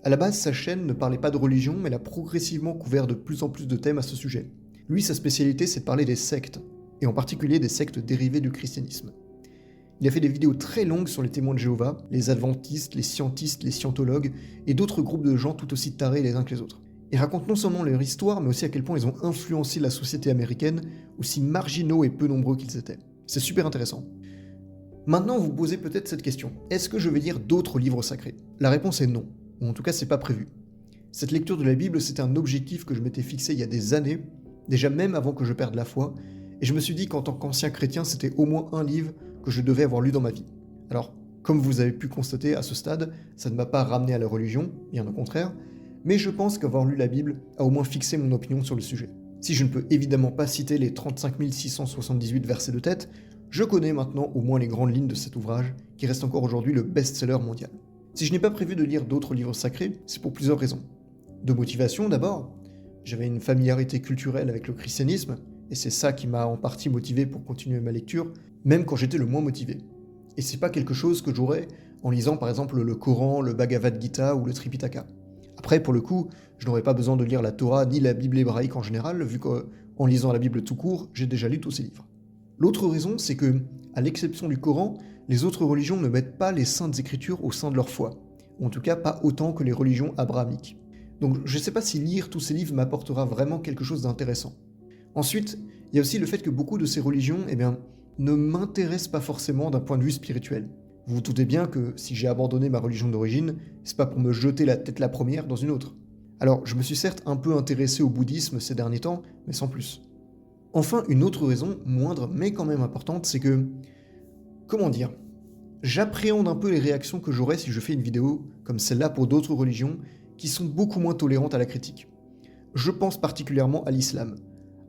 À la base, sa chaîne ne parlait pas de religion, mais elle a progressivement couvert de plus en plus de thèmes à ce sujet. Lui, sa spécialité, c'est de parler des sectes, et en particulier des sectes dérivées du christianisme. Il a fait des vidéos très longues sur les témoins de Jéhovah, les adventistes, les scientistes, les scientologues, et d'autres groupes de gens tout aussi tarés les uns que les autres. Il raconte non seulement leur histoire, mais aussi à quel point ils ont influencé la société américaine, aussi marginaux et peu nombreux qu'ils étaient. C'est super intéressant. Maintenant, vous posez peut-être cette question. Est-ce que je vais lire d'autres livres sacrés ? La réponse est non. Ou en tout cas, c'est pas prévu. Cette lecture de la Bible, c'était un objectif que je m'étais fixé il y a des années, déjà même avant que je perde la foi, et je me suis dit qu'en tant qu'ancien chrétien, c'était au moins un livre que je devais avoir lu dans ma vie. Alors, comme vous avez pu constater à ce stade, ça ne m'a pas ramené à la religion, bien au contraire, mais je pense qu'avoir lu la Bible a au moins fixé mon opinion sur le sujet. Si je ne peux évidemment pas citer les 35 678 versets de tête, je connais maintenant au moins les grandes lignes de cet ouvrage, qui reste encore aujourd'hui le best-seller mondial. Si je n'ai pas prévu de lire d'autres livres sacrés, c'est pour plusieurs raisons. De motivation d'abord. J'avais une familiarité culturelle avec le christianisme, et c'est ça qui m'a en partie motivé pour continuer ma lecture, même quand j'étais le moins motivé. Et c'est pas quelque chose que j'aurais en lisant par exemple le Coran, le Bhagavad Gita ou le Tripitaka. Après, pour le coup, je n'aurais pas besoin de lire la Torah ni la Bible hébraïque en général, vu qu'en lisant la Bible tout court, j'ai déjà lu tous ces livres. L'autre raison, c'est que, à l'exception du Coran, les autres religions ne mettent pas les saintes écritures au sein de leur foi, ou en tout cas pas autant que les religions abrahamiques. Donc je ne sais pas si lire tous ces livres m'apportera vraiment quelque chose d'intéressant. Ensuite, il y a aussi le fait que beaucoup de ces religions, ne m'intéressent pas forcément d'un point de vue spirituel. Vous vous doutez bien que si j'ai abandonné ma religion d'origine, c'est pas pour me jeter la tête la première dans une autre. Alors, je me suis certes un peu intéressé au bouddhisme ces derniers temps, mais sans plus. Enfin, une autre raison, moindre mais quand même importante, c'est que... Comment dire ? J'appréhende un peu les réactions que j'aurais si je fais une vidéo comme celle-là pour d'autres religions qui sont beaucoup moins tolérantes à la critique. Je pense particulièrement à l'islam.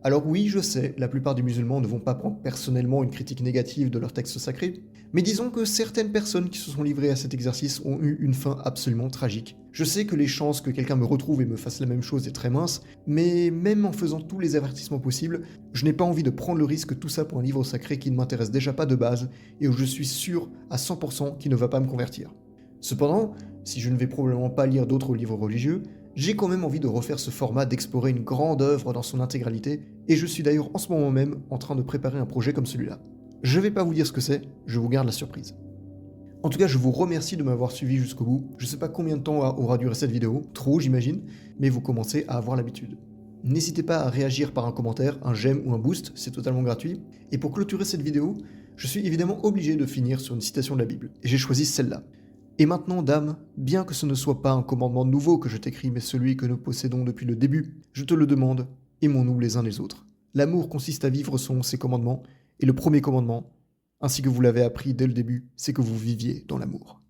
Alors oui, je sais, la plupart des musulmans ne vont pas prendre personnellement une critique négative de leurs textes sacrés, mais disons que certaines personnes qui se sont livrées à cet exercice ont eu une fin absolument tragique. Je sais que les chances que quelqu'un me retrouve et me fasse la même chose est très mince, mais même en faisant tous les avertissements possibles, je n'ai pas envie de prendre le risque tout ça pour un livre sacré qui ne m'intéresse déjà pas de base et où je suis sûr à 100% qu'il ne va pas me convertir. Cependant, si je ne vais probablement pas lire d'autres livres religieux, j'ai quand même envie de refaire ce format d'explorer une grande œuvre dans son intégralité, et je suis d'ailleurs en ce moment même en train de préparer un projet comme celui-là. Je vais pas vous dire ce que c'est, je vous garde la surprise. En tout cas, je vous remercie de m'avoir suivi jusqu'au bout. Je sais pas combien de temps aura duré cette vidéo, trop j'imagine, mais vous commencez à avoir l'habitude. N'hésitez pas à réagir par un commentaire, un j'aime ou un boost, c'est totalement gratuit. Et pour clôturer cette vidéo, je suis évidemment obligé de finir sur une citation de la Bible, et j'ai choisi celle-là. Et maintenant, dame, bien que ce ne soit pas un commandement nouveau que je t'écris, mais celui que nous possédons depuis le début, je te le demande, aimons-nous les uns les autres. L'amour consiste à vivre selon ses commandements, et le premier commandement, ainsi que vous l'avez appris dès le début, c'est que vous viviez dans l'amour.